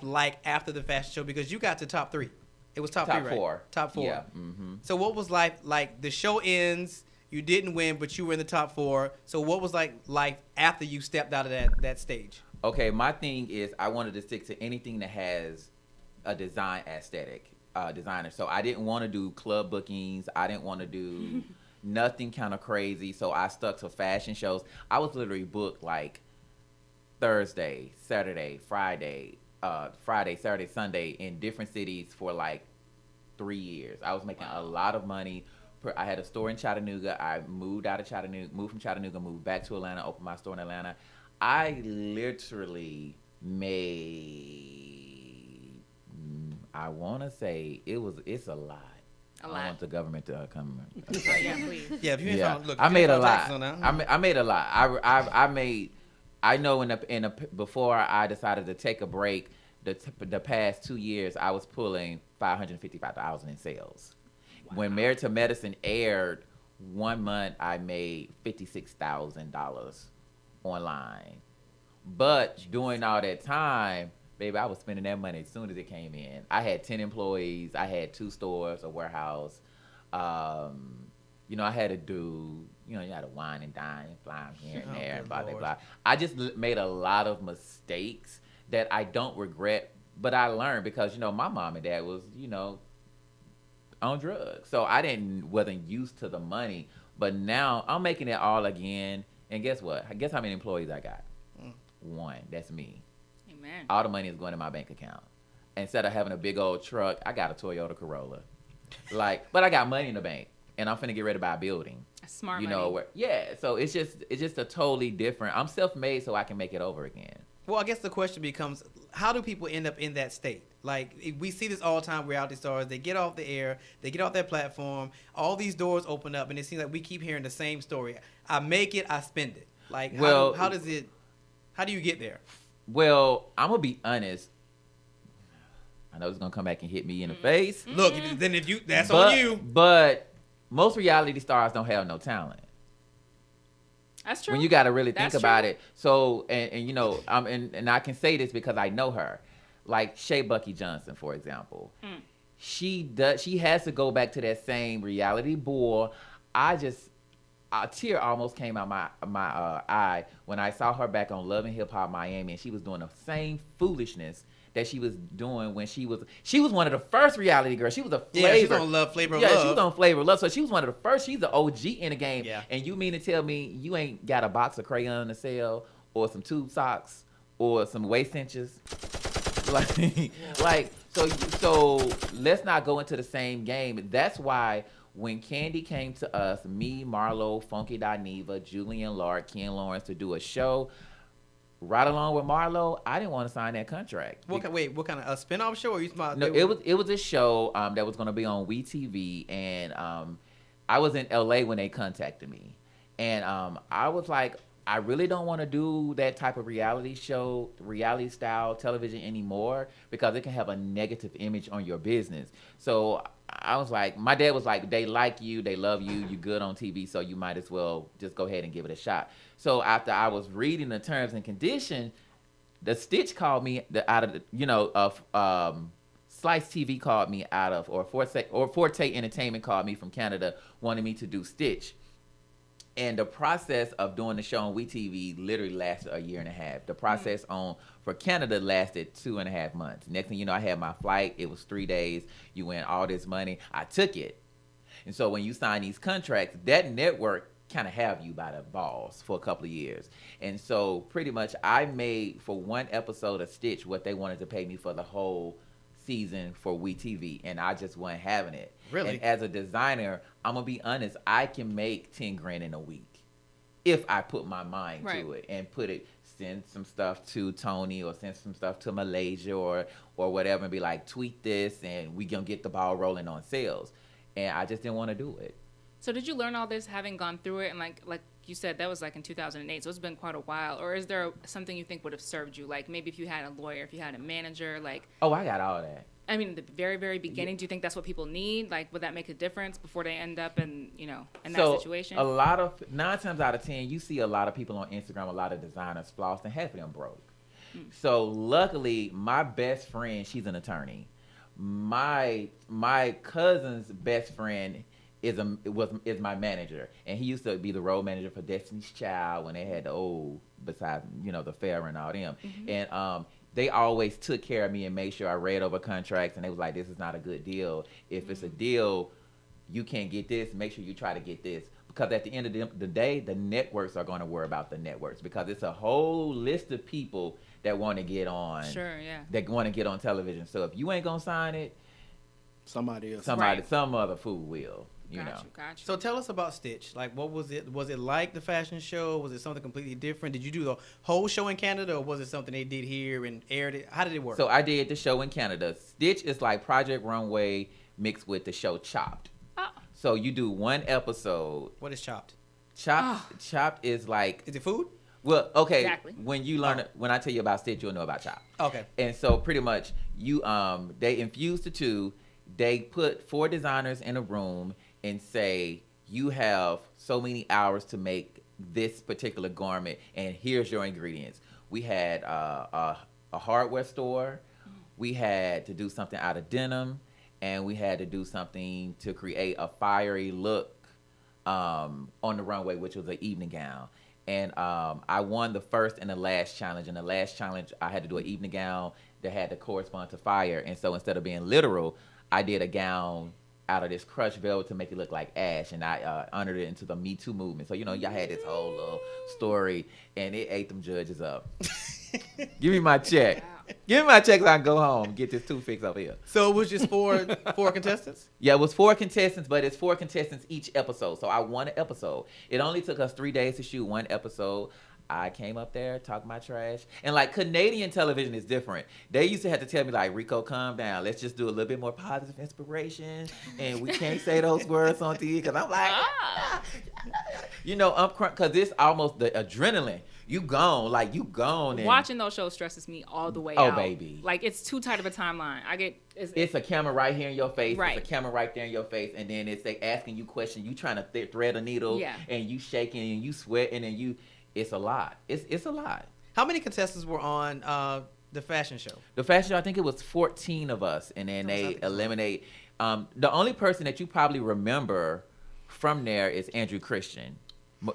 like after the fashion show? Because you got to top 3. It was top 3, right? 4. Top 4. Yeah. Mm-hmm. So what was life like? The show ends. You didn't win, but you were in the top 4. So what was like life after you stepped out of that stage? Okay, my thing is I wanted to stick to anything that has a design aesthetic, designer. So I didn't want to do club bookings. I didn't want to do nothing kind of crazy. So I stuck to fashion shows. I was literally booked like Thursday, Saturday, Friday, Saturday, Sunday in different cities for like 3 years. I was making a lot of money. I had a store in Chattanooga. I moved out of Chattanooga, moved from Chattanooga, moved back to Atlanta, opened my store in Atlanta. I literally made, I want to say it's a lot. A I lot. want the government to come. Oh, yeah, please. Yeah, if you ain't found, look, I if you made ain't a found lot. taxes on that, I made a lot. I made. I know before I decided to take a break, the past 2 years I was pulling $555,000 in sales. Wow. When Married to Medicine aired, 1 month I made $56,000 online. But during all that time, baby, I was spending that money as soon as it came in. I had 10 employees. I had 2 stores, a warehouse. I had to do, you had to wine and dine and fly here and there and blah, blah, blah. I just made a lot of mistakes that I don't regret, but I learned because, my mom and dad was, on drugs. So I wasn't used to the money, but now I'm making it all again. And guess what? Guess how many employees I got? One. That's me. Amen. All the money is going in my bank account. Instead of having a big old truck, I got a Toyota Corolla. But I got money in the bank, and I'm finna get ready to buy a building. Smart You money. know, so it's just a totally different. I'm self-made, so I can make it over again. Well, I guess the question becomes, how do people end up in that state? Like, we see this all the time, reality stars, they get off the air, they get off their platform, all these doors open up, and it seems like we keep hearing the same story. I make it, I spend it. Like, Well, how do you get there? Well, I'm going to be honest. I know it's going to come back and hit me in the face. Look, then that's on you. But most reality stars don't have no talent. That's true. When you got to really think That's about true. it. So, and you know, and I can say this because I know her. Like Shea Bucky Johnson, for example. She has to go back to that same reality bull. A tear almost came out my eye when I saw her back on Love and Hip Hop Miami, and she was doing the same foolishness that she was doing when she was one of the first reality girls. She was a Flavor. Yeah, she was on Flavor of Love. Yeah, she was on Flavor of Love. So she was one of the first. She's the OG in the game. Yeah. And you mean to tell me you ain't got a box of crayon to sell, or some tube socks, or some waist cinches? So let's not go into the same game. That's why when Candy came to us, me, Marlo, Funky Dineva, Julian Lark, Ken Lawrence, to do a show right along with Marlo, I didn't want to sign that contract. What kind of a spinoff show? Or you smart? No, it was a show that was going to be on WeTV, and I was in LA when they contacted me, and I was like, I really don't want to do that type of reality style television anymore because it can have a negative image on your business. So I was like, my dad was like, they like you, they love you, you good on TV, so you might as well just go ahead and give it a shot. So after I was reading the terms and conditions, the Stitch called me Slice TV called me out of, or Forte Entertainment called me from Canada, wanted me to do Stitch. And the process of doing the show on WeTV literally lasted a year and a half. The process for Canada lasted 2.5 months. Next thing you know, I had my flight. It was 3 days. You win all this money. I took it. And so when you sign these contracts, that network kind of have you by the balls for a couple of years. And so pretty much I made for one episode of Stitch what they wanted to pay me for the whole season for WeTV, and I just wasn't having it. Really? And as a designer, I'm gonna be honest, I can make 10 grand in a week if I put my mind to it and send some stuff to Tony or send some stuff to Malaysia or whatever, and be like, tweet this and we gonna get the ball rolling on sales. And I just didn't want to do it. So did you learn all this having gone through it? And like you said, that was like in 2008, so it's been quite a while. Or is there something you think would have served you? Like maybe if you had a lawyer, if you had a manager, like... Oh, I got all that. I mean, the very, very beginning, do you think that's what people need? Like, would that make a difference before they end up in that situation? 9 times out of 10, you see a lot of people on Instagram, a lot of designers flossed, and half of them broke. So luckily, my best friend, she's an attorney. My cousin's best friend is my manager, and he used to be the road manager for Destiny's Child when they had besides the fair and all them. And they always took care of me and made sure I read over contracts, and they was like, this is not a good deal. If it's a deal, you can't get this, make sure you try to get this. Because at the end of the day, the networks are going to worry about the networks, because it's a whole list of people that want to get on. Sure, yeah. That want to get on television. So if you ain't going to sign it, some other fool will. Gotcha. So tell us about Stitch. Like, what was it? Was it like the fashion show? Was it something completely different? Did you do the whole show in Canada, or was it something they did here and aired it? How did it work? So I did the show in Canada. Stitch is like Project Runway mixed with the show Chopped. Oh. So you do one episode. What is Chopped? Chopped is like... Is it food? Well, okay. Exactly. When you learn it, when I tell you about Stitch, you'll know about Chopped. Okay. And so pretty much you they infuse the two. They put 4 designers in a room and say, you have so many hours to make this particular garment, and here's your ingredients. We had a hardware store. We had to do something out of denim, and we had to do something to create a fiery look on the runway, which was an evening gown. And I won the first and the last challenge. In the last challenge, I had to do an evening gown that had to correspond to fire. And so instead of being literal, I did a gown out of this crushed velvet to make it look like ash, and I honored it into the Me Too movement. So y'all had this whole little story, and it ate them judges up. Give me my check. Give me my check so I can go home and get this tooth fixed over here. So it was just four contestants? Yeah, it was 4 contestants, but it's 4 contestants each episode. So I won an episode. It only took us 3 days to shoot one episode. I came up there, talked my trash. And like Canadian television is different. They used to have to tell me like, Rico, calm down. Let's just do a little bit more positive inspiration. And we can't say those words on TV. Because I'm like, because it's almost the adrenaline. You gone. And watching those shows stresses me all the way oh, out. baby. Like, it's too tight of a timeline. It's a camera right here in your face. Right. It's a camera right there in your face. And then it's they asking you questions. You trying to thread a needle. Yeah. And you shaking and you sweating and you... It's a lot. It's a lot. How many contestants were on the fashion show? The fashion show, I think it was 14 of us, and then they eliminate. The only person that you probably remember from there is Andrew Christian.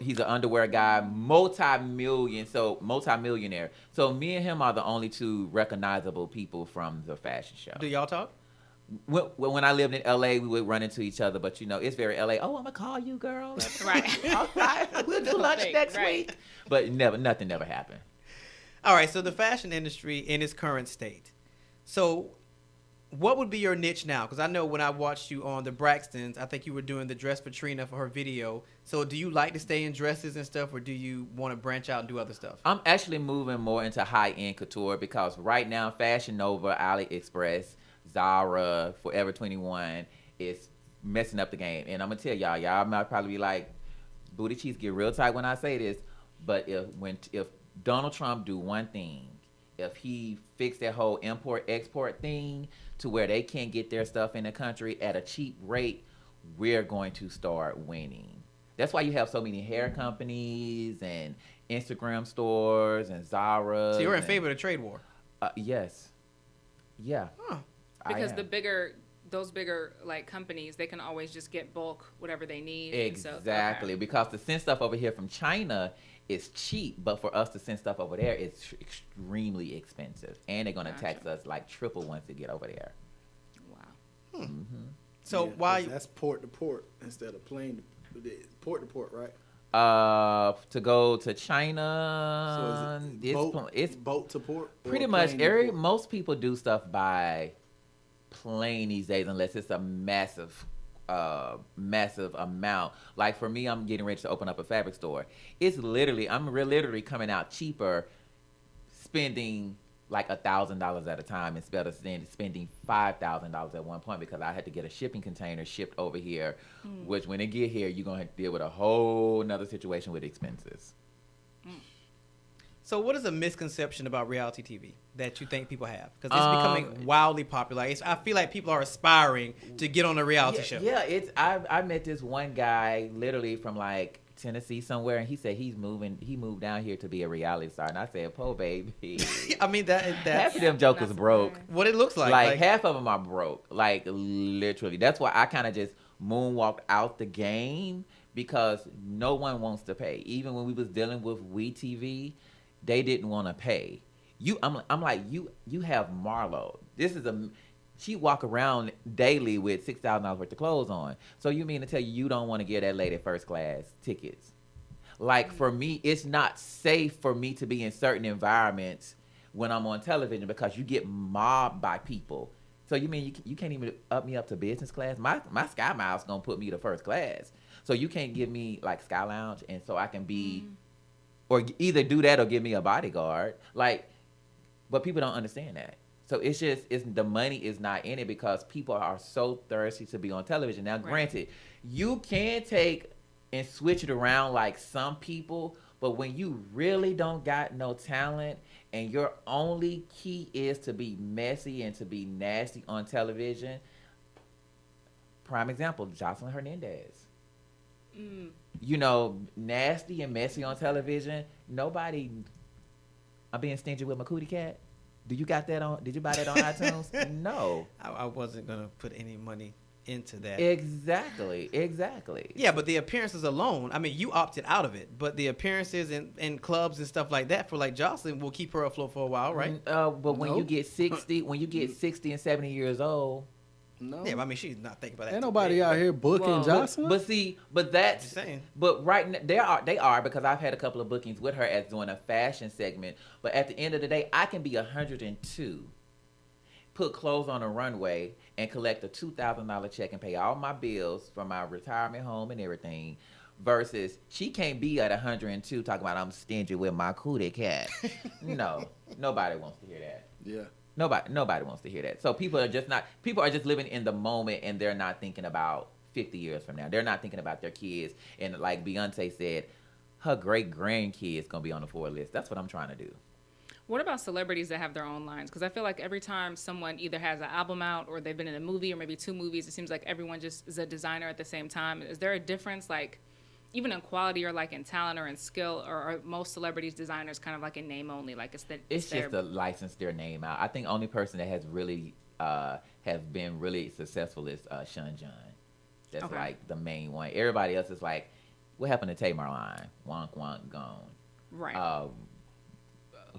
He's an underwear guy, multi-millionaire. So me and him are the only 2 recognizable people from the fashion show. Do y'all talk? When I lived in LA, we would run into each other, but it's very LA. Oh, I'm gonna call you, girl. Right. All right, we'll do lunch next week. But nothing never happened. All right, so the fashion industry in its current state. So what would be your niche now? Because I know when I watched you on the Braxtons, I think you were doing the dress for Trina for her video. So do you like to stay in dresses and stuff, or do you want to branch out and do other stuff? I'm actually moving more into high-end couture because right now, Fashion Nova, AliExpress, Zara, Forever 21 is messing up the game. And I'm going to tell y'all might probably be like, booty cheeks get real tight when I say this, but if Donald Trump do one thing, if he fix that whole import-export thing to where they can't get their stuff in the country at a cheap rate, we're going to start winning. That's why you have so many hair companies and Instagram stores and Zara. So you're in favor of the trade war? Yes. Yeah. Huh. Because those bigger like companies, they can always just get bulk whatever they need. Exactly. Because to send stuff over here from China is cheap, but for us to send stuff over there, it's extremely expensive, and they're gonna tax us like triple once they get over there. Wow. Mm-hmm. So why? That's port to port instead of plane to port to port, right? To go to China, So it's boat to port. Pretty much most people do stuff by plane these days, unless it's a massive amount. Like for me, I'm getting ready to open up a fabric store. It's literally, I'm literally coming out cheaper, spending like $1,000 at a time instead of spending $5,000 at one point, because I had to get a shipping container shipped over here, which when it get here, you're gonna have to deal with a whole nother situation with expenses. So what is a misconception about reality TV that you think people have? Because it's becoming wildly popular. I feel like people are aspiring to get on a reality show. Yeah, I met this one guy literally from like Tennessee somewhere, and he said he moved down here to be a reality star, and I said, "Po baby." I mean that's half of them jokers broke. What it looks like. Like half of them are broke. Like literally. That's why I kind of just moonwalked out the game, because no one wants to pay. Even when we was dealing with WeTV, they didn't want to pay. I'm like, you have Marlo. She walk around daily with $6,000 worth of clothes on. So you mean to tell you don't want to give that lady first class tickets? Like for me, it's not safe for me to be in certain environments when I'm on television, because you get mobbed by people. So you mean you can't even up me up to business class? My Sky Miles gonna put me to first class. So you can't give me like Sky Lounge, and so I can be, or either do that or give me a bodyguard. Like, but people don't understand that. So it's the money is not in it, because people are so thirsty to be on television. Now, granted, you can take and switch it around like some people, but when you really don't got no talent and your only key is to be messy and to be nasty on television, prime example, Jocelyn Hernandez. You know, nasty and messy on television. Nobody. I'm being stingy with my cootie cat. Do you got that on? Did you buy that on iTunes? No. I wasn't gonna put any money into that. Exactly. Yeah, but the appearances alone. I mean, you opted out of it, but the appearances in clubs and stuff like that for like Jocelyn will keep her afloat for a while, right? But when you get 60, and 70 years old, No. Yeah, but I mean, she's not thinking about that. Ain't too nobody big, out but- here booking Well, Jocelyn. But that's Just saying. But they are because I've had a couple of bookings with her as doing a fashion segment. But at the end of the day, I can be 102, put clothes on a runway, and collect a $2,000 check and pay all my bills from my retirement home and everything. Versus she can't be at 102 talking about I'm stingy with my cootie cat. No, nobody wants to hear that. Yeah. Nobody wants to hear that. So people are just living in the moment, and they're not thinking about 50 years from now. They're not thinking about their kids. And like Beyonce said, her great grandkids gonna be on the 4 list. That's what I'm trying to do. What about celebrities that have their own lines? Because I feel like every time someone either has an album out or they've been in a movie or maybe 2 movies, it seems like everyone just is a designer at the same time. Is there a difference, like even in quality or like in talent or in skill, or are most celebrities designers kind of like in name only? Like it's just to license their name out. I think only person that has really have been really successful is Sean John. That's Okay. like the main one. Everybody else is like, what happened to Tamar Line? Wonk wonk gone. Right.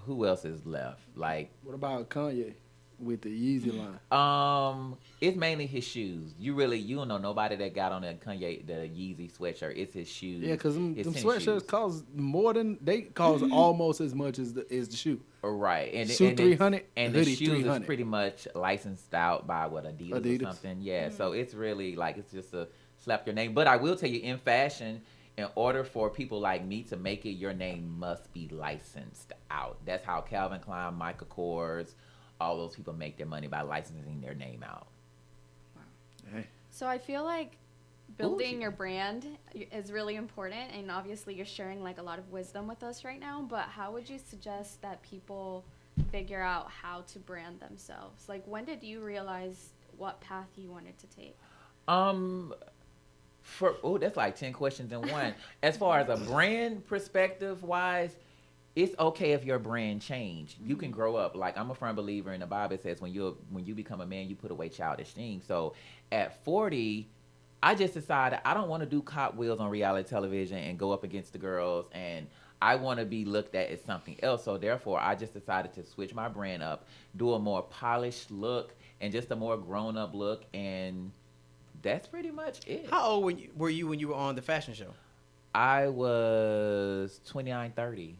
Who else is left? Like, What about Kanye with the Yeezy line? it's mainly his shoes. You don't know nobody that got on the Yeezy sweatshirt. It's his shoes. Yeah, because them It's tennis sweatshirts shoes. cost more than they cost almost as much as the shoe. Right. And Shoe and 300, and hoodie the shoes 300. is pretty much licensed out by Adidas or something. Yeah. So it's really like it's just a slap your name. But I will tell you, in fashion, in order for people like me to make it, your name must be licensed out. That's how Calvin Klein, Michael Kors, all those people make their money by licensing their name out. Hey. So I feel like building your brand is really important, and obviously you're sharing like a lot of wisdom with us right now, but how would you suggest that people figure out how to brand themselves? Like, when did you realize what path you wanted to take? That's like 10 questions in one. As far as a brand perspective wise, it's okay if your brand change. You can grow up. Like, I'm a firm believer in the Bible. It says when you become a man, you put away childish things. So at 40, I just decided I don't want to do cop wheels on reality television and go up against the girls, and I want to be looked at as something else. So therefore, I just decided to switch my brand up, do a more polished look and just a more grown up look, and that's pretty much it. How old were you when you were on the fashion show? I was 29, 30.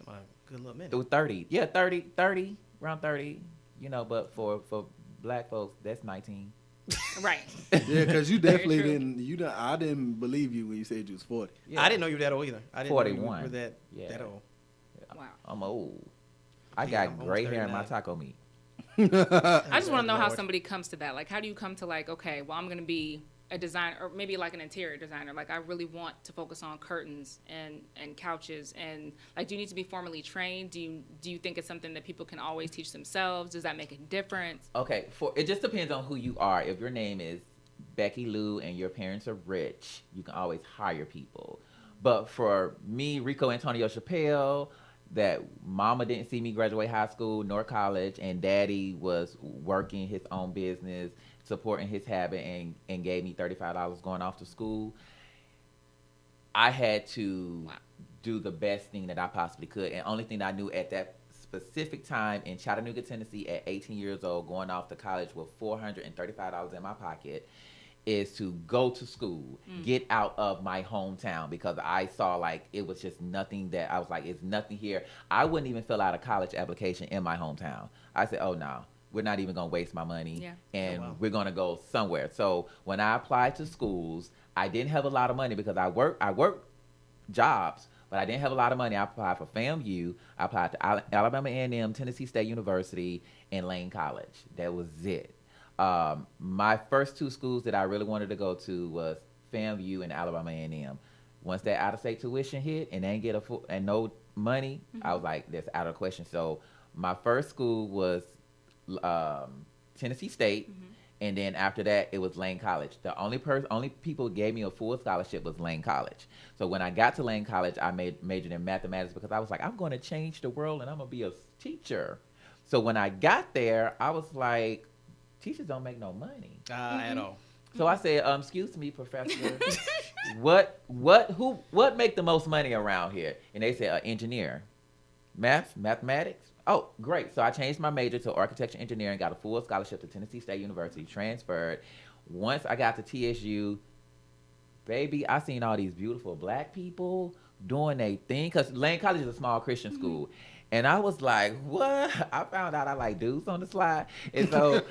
A good little minute. It was 30. Yeah, 30, around 30. You know, but for black folks, that's 19. Right. Yeah, because you Very definitely true. didn't. I didn't believe you when you said you was 40. I didn't know you were that old either. I didn't know 41. you were that Yeah. old. Wow. I'm old. I Yeah, got I'm almost gray hair in my 39. taco meat. I just want to know how Lord. somebody comes to that. Like, how do you come to like, okay, well, I'm going to be a designer, or maybe like an interior designer. Like, I really want to focus on curtains and couches, and like, do you need to be formally trained? Do you think it's something that people can always teach themselves? Does that make a difference? Okay, it just depends on who you are. If your name is Becky Lou and your parents are rich, you can always hire people. But for me, Reco Antonio Chapelle, that mama didn't see me graduate high school nor college, and daddy was working his own business, supporting his habit, and gave me $35 going off to school. I had to do the best thing that I possibly could. And only thing that I knew at that specific time in Chattanooga, Tennessee at 18 years old, going off to college with $435 in my pocket, is to go to school, get out of my hometown, because I saw like it was just nothing that I was like, it's nothing here. I wouldn't even fill out a college application in my hometown. I said, oh no, we're not even gonna waste my money, and we're gonna go somewhere. So when I applied to schools, I didn't have a lot of money because I worked jobs, but I didn't have a lot of money. I applied for FAMU, I applied to Alabama A&M, Tennessee State University, and Lane College. That was it. My first 2 schools that I really wanted to go to was FAMU and Alabama A&M. Once that out-of-state tuition hit and they ain't get and no money, I was like, that's out of the question. So my first school was Tennessee State, and then after that it was Lane College. The only people who gave me a full scholarship was Lane College. So when I got to Lane College, I majored in mathematics because I was like, I'm going to change the world and I'm going to be a teacher. So when I got there, I was like, teachers don't make no money At all. So I said, excuse me, professor, what make the most money around here? And they said, engineer, mathematics. Oh, great. So I changed my major to architecture engineering, got a full scholarship to Tennessee State University, transferred. Once I got to TSU, baby, I seen all these beautiful black people doing their thing. Because Lane College is a small Christian school. And I was like, what? I found out I like dudes on the slide. And so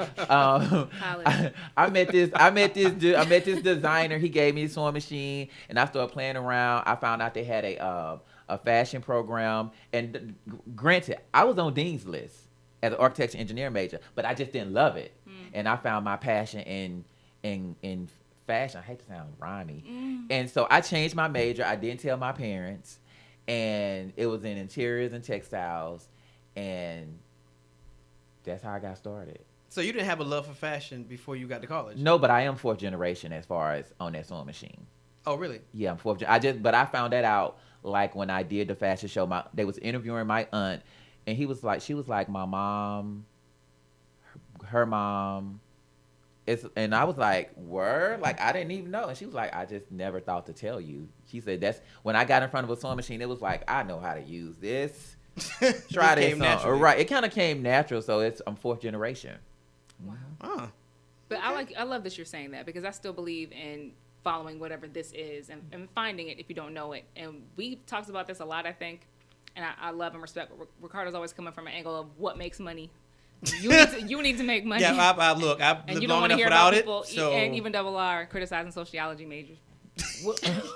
I met this designer. He gave me a sewing machine, and I started playing around. I found out they had a fashion program. And granted, I was on Dean's list as an architecture engineering major, but I just didn't love it. And I found my passion in fashion. I hate to sound rhymey. And so I changed my major. I didn't tell my parents. And it was in interiors and textiles, and that's how I got started. So you didn't have a love for fashion before you got to college? No, but I am fourth generation as far as on that sewing machine. Oh, really? Yeah, I'm fourth. But I found that out like when I did the fashion show. They was interviewing my aunt, and she was like, my mom, her mom. And I was like, word? Like, I didn't even know. And she was like, I just never thought to tell you. She said, that's when I got in front of a sewing machine, it was like, I know how to use this. Try this on. Right. It kind of came natural. So I'm fourth generation. Wow. But I love that you're saying that, because I still believe in following whatever this is and finding it if you don't know it. And we talked about this a lot, I think. And I love and respect. Ricardo's always coming from an angle of what makes money. You need to make money. Yeah, I've lived long enough without it. People, So. and even Double R criticizing sociology majors.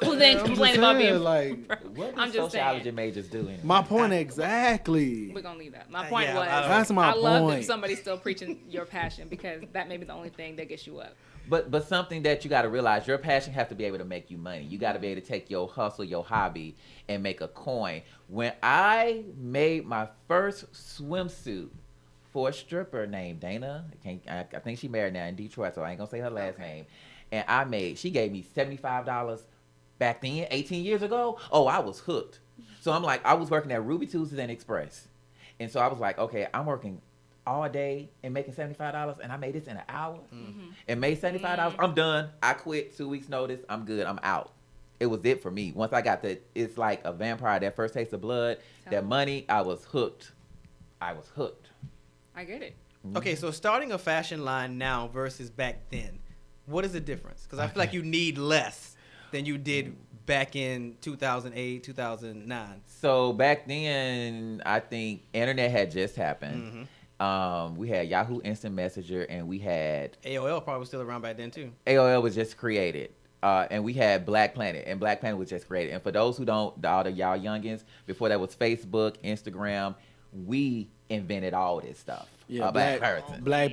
Who then complain about being like, what I'm do just sociology saying. majors do anyway? My point exactly. We're gonna leave that. My point was, that's my I love point. that somebody's still preaching your passion, because that may be the only thing that gets you up. But something that you got to realize, your passion have to be able to make you money. You got to be able to take your hustle, your hobby, and make a coin. When I made my first swimsuit for a stripper named Dana, I think she married now in Detroit, so I ain't gonna say her last name. And she gave me $75 back then, 18 years ago. Oh, I was hooked. So I'm like, I was working at Ruby Tuesdays and Express. And so I was like, okay, I'm working all day and making $75, and I made this in an hour and made $75. I'm done. I quit, 2 weeks notice. I'm good. I'm out. It was it for me. Once I got it's like a vampire, that first taste of blood, that money, I was hooked. I get it. Okay, so starting a fashion line now versus back then, what is the difference? Because I feel like you need less than you did back in 2008, 2009. So back then, I think internet had just happened. We had Yahoo Instant Messenger, and we had AOL probably was still around back then too. AOL was just created. And we had Black Planet, and Black Planet was just created. And for those who don't, all the y'all youngins, before that was Facebook, Instagram, we invented all this stuff. Yeah, Black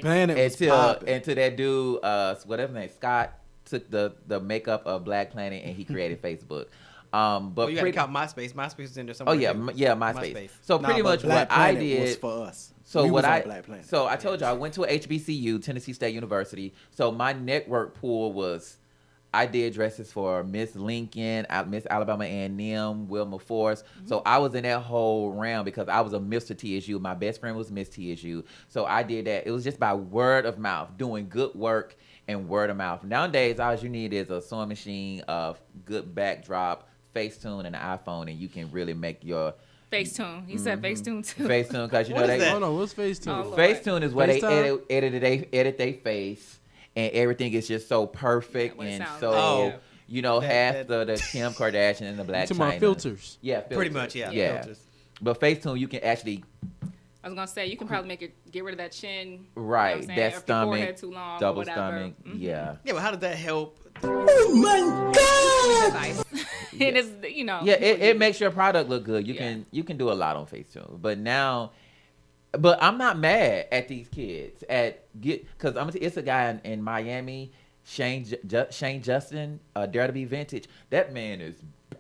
Planet was popping. Until that dude, whatever name, Scott, took the makeup of Black Planet and he created Facebook. But you got to count MySpace. MySpace is in there somewhere. Oh yeah, too. MySpace. So pretty much Black what I Planet did was for us. So Black Planet. So I told you I went to a HBCU, Tennessee State University. So my network pool was, I did dresses for Miss Lincoln, Miss Alabama A&M, Wilma Force. So I was in that whole realm because I was a Mr. TSU. My best friend was Miss TSU. So I did that. It was just by word of mouth, doing good work and word of mouth. Nowadays, all you need is a sewing machine, a good backdrop, Facetune, and an iPhone, and you can really make your... Facetune. He said Facetune too. Facetune, because you know they... Hold on, what's Facetune? Oh, Facetune is where they FaceTime? edit their face, and everything is just so perfect what it and sounds so like. half the Kim Kardashian and the Black To China. my filters. Yeah, filters. Pretty much, yeah. Filters. But Facetune, you can actually I was gonna say you can probably get rid of that chin. You know what right I'm saying? that If your stomach, forehead too long or double whatever. stomach. Yeah. Yeah, but how does that help? It is, you know. Yeah, it makes your product look good. You can do a lot on Facetune. But I'm not mad at these kids because it's a guy in Miami, Shane Justin, Dare to Be Vintage. That man is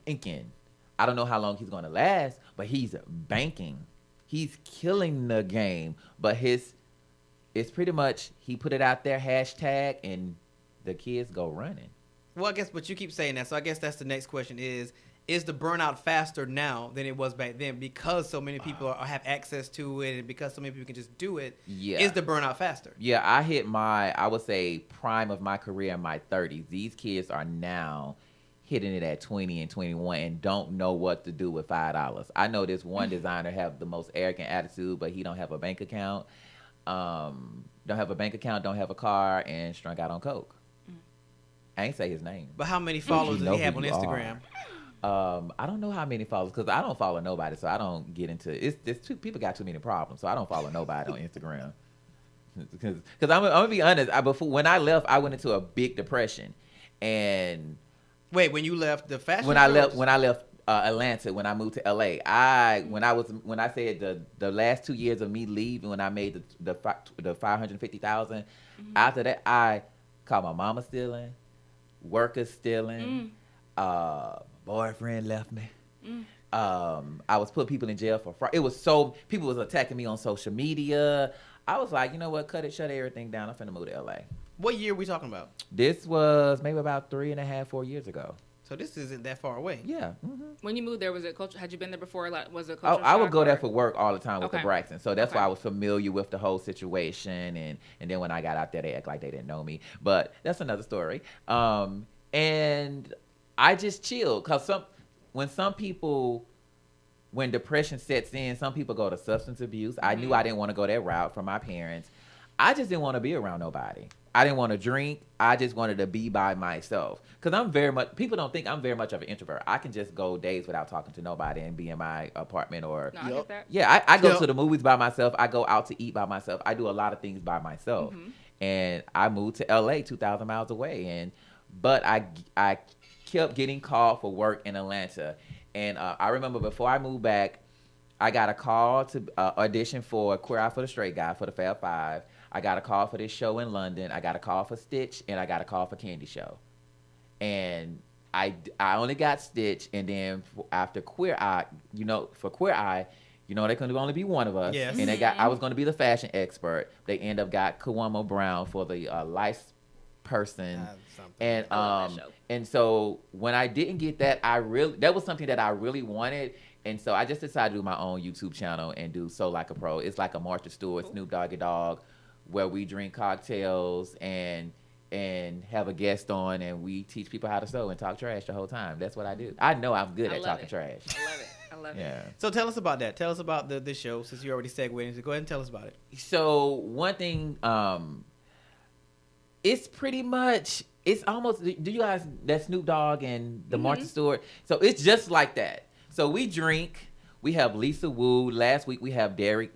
banking. I don't know how long he's gonna last, but he's banking. He's killing the game. But it's pretty much he put it out there, hashtag, and the kids go running. Well, I guess, but you keep saying that, so I guess that's the next question is the burnout faster now than it was back then because so many people have access to it and because so many people can just do it? Yeah. Is the burnout faster? Yeah, I hit I would say, prime of my career in my 30s. These kids are now hitting it at 20 and 21 and don't know what to do with $5. I know this one designer have the most arrogant attitude, but he don't have a bank account. Don't have a car, and strung out on coke. I ain't say his name. But how many followers does he have on Instagram? I don't know how many followers, because I don't follow nobody, so I don't get into it. People got too many problems, so I don't follow nobody on Instagram. Because I'm gonna be honest, when I left, I went into a big depression, and wait, when you left the fashion? When I left Atlanta, when I moved to LA, when I said the last 2 years of me leaving, when I made the $550,000, after that I caught my mama stealing, workers stealing, boyfriend left me. I was putting people in jail for fraud. It was people was attacking me on social media. I was like, you know what, cut it, shut everything down. I'm finna move to LA. What year are we talking about? This was maybe about 3.5, 4 years ago. So this isn't that far away. Yeah. When you moved there, was it culture? Had you been there before? Was it Oh, culture? I would go there for work all the time with the Okay. Braxton. So that's why Okay. I was familiar with the whole situation. And then when I got out there, they act like they didn't know me. But that's another story. And I just chilled. Because when depression sets in, some people go to substance abuse. I knew I didn't want to go that route from my parents. I just didn't want to be around nobody. I didn't want to drink. I just wanted to be by myself. Because people don't think I'm very much of an introvert. I can just go days without talking to nobody and be in my apartment or. No, I get that. Yeah, I go to the movies by myself. I go out to eat by myself. I do a lot of things by myself. And I moved to LA 2,000 miles away. But I kept getting called for work in Atlanta. And I remember before I moved back, I got a call to audition for Queer Eye for the Straight Guy for the Fab Five. I got a call for this show in London. I got a call for Stitch, and I got a call for Candy Show. And I only got Stitch, and then after Queer Eye, for Queer Eye, there could only be one of us. Yes. And I was going to be the fashion expert. They end up got Kawamo Brown for the life person. And so when I didn't get that, that was something that I really wanted. And so I just decided to do my own YouTube channel and do So Like a Pro. It's like a Martha Stewart, Snoop Doggy Dogg, where we drink cocktails and have a guest on, and we teach people how to sew and talk trash the whole time. That's what I do. I know I'm good at talking trash. I love it. Yeah. So tell us about that. Tell us about the show, since you already segued into. Go ahead and tell us about it. So one thing, it's pretty much, it's almost, do you guys, that Snoop Dogg and the Martha Stewart? So it's just like that. So we drink. We have Lisa Wu. Last week we had Derek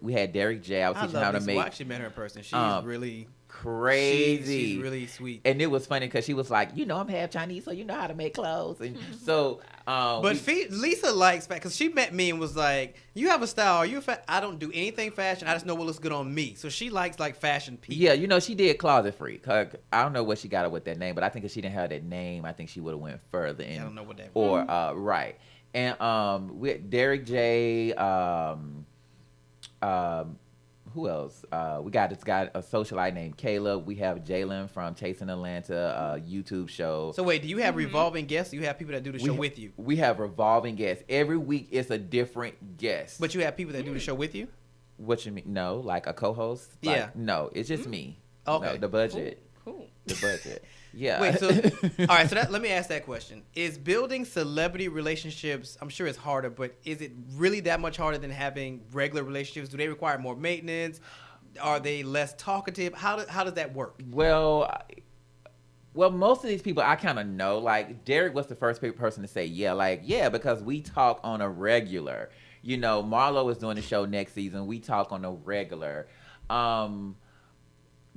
J. I was teaching how to make. I actually met her in person. She's really crazy. She's really sweet. And it was funny because she was like, I'm half Chinese, so you know how to make clothes. And so, Lisa likes fashion, because she met me and was like, "You have a style. Are you I don't do anything fashion. I just know what looks good on me." So she likes fashion people. Yeah, she did Closet Freak. I don't know what she got with that name, but I think if she didn't have that name, I think she would have went further. I don't know what that was. Or right. And with Derek J, who else? We got this guy, a socialite named Caleb. We have Jalen from Chasing Atlanta, YouTube show. So wait, do you have revolving guests? Do you have people that do the show with you? We have revolving guests. Every week it's a different guest. But you have people that do the show with you? What you mean? No, like a co-host? Yeah. No, it's just me. Okay. No, the budget. Cool. The budget. Yeah. Wait, so all right, so let me ask that question. Is building celebrity relationships, I'm sure it's harder, but is it really that much harder than having regular relationships? Do they require more maintenance? Are they less talkative? How does that work? Well, most of these people I kind of know. Like Derek was the first person to say yeah, because we talk on a regular. Marlo is doing the show next season. We talk on a regular.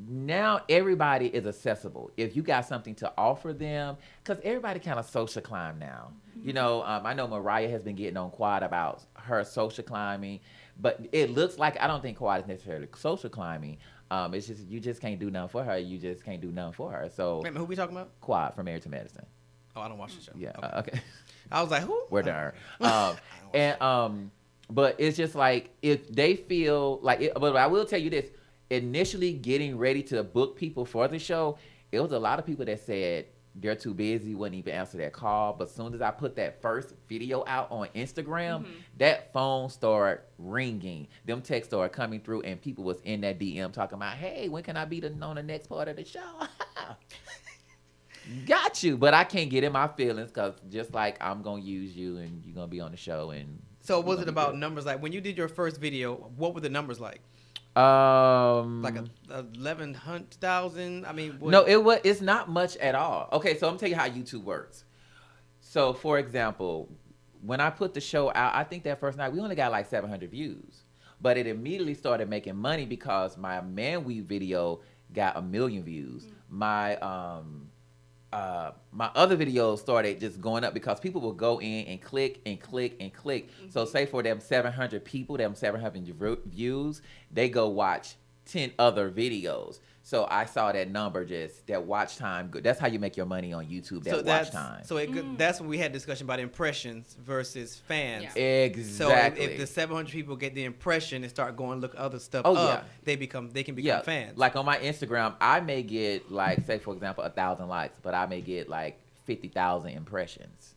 Now everybody is accessible. If you got something to offer them, because everybody kind of social climb now. I know Mariah has been getting on Quad about her social climbing, but it looks like, I don't think Quad is necessarily social climbing. It's just, you just can't do nothing for her. You just can't do nothing for her. So wait, who we talking about? Quad from Married to Medicine. Oh, I don't watch the show. Yeah. Okay. I was like, who? We're done. But it's just like, if they feel like it, but I will tell you this. Initially getting ready to book people for the show, it was a lot of people that said they're too busy, wouldn't even answer their call. But as soon as I put that first video out on Instagram, that phone started ringing. Them texts started coming through, and people was in that DM talking about, "Hey, when can I be on the next part of the show?" Got you, but I can't get in my feelings because just like I'm gonna use you and you're gonna be on the show. And So was it about numbers? Like when you did your first video, what were the numbers like? Like 1100,000. I mean, what? No, it's not much at all. Okay, so I'm gonna tell you how YouTube works. So for example, when I put the show out, I think that first night we only got like 700 views, but it immediately started making money because my Man Weave video got 1 million views. My my other videos started just going up because people will go in and click and click and click. So say for them 700 people, them 700 views, they go watch 10 other videos. So I saw that number, just that watch time. That's how you make your money on YouTube, that watch time. So that's when we had discussion about impressions versus fans. Yeah. Exactly. So if the 700 people get the impression and start going look other stuff they can become fans. Like on my Instagram, I may get like, say for example, 1,000 likes, but I may get like 50,000 impressions.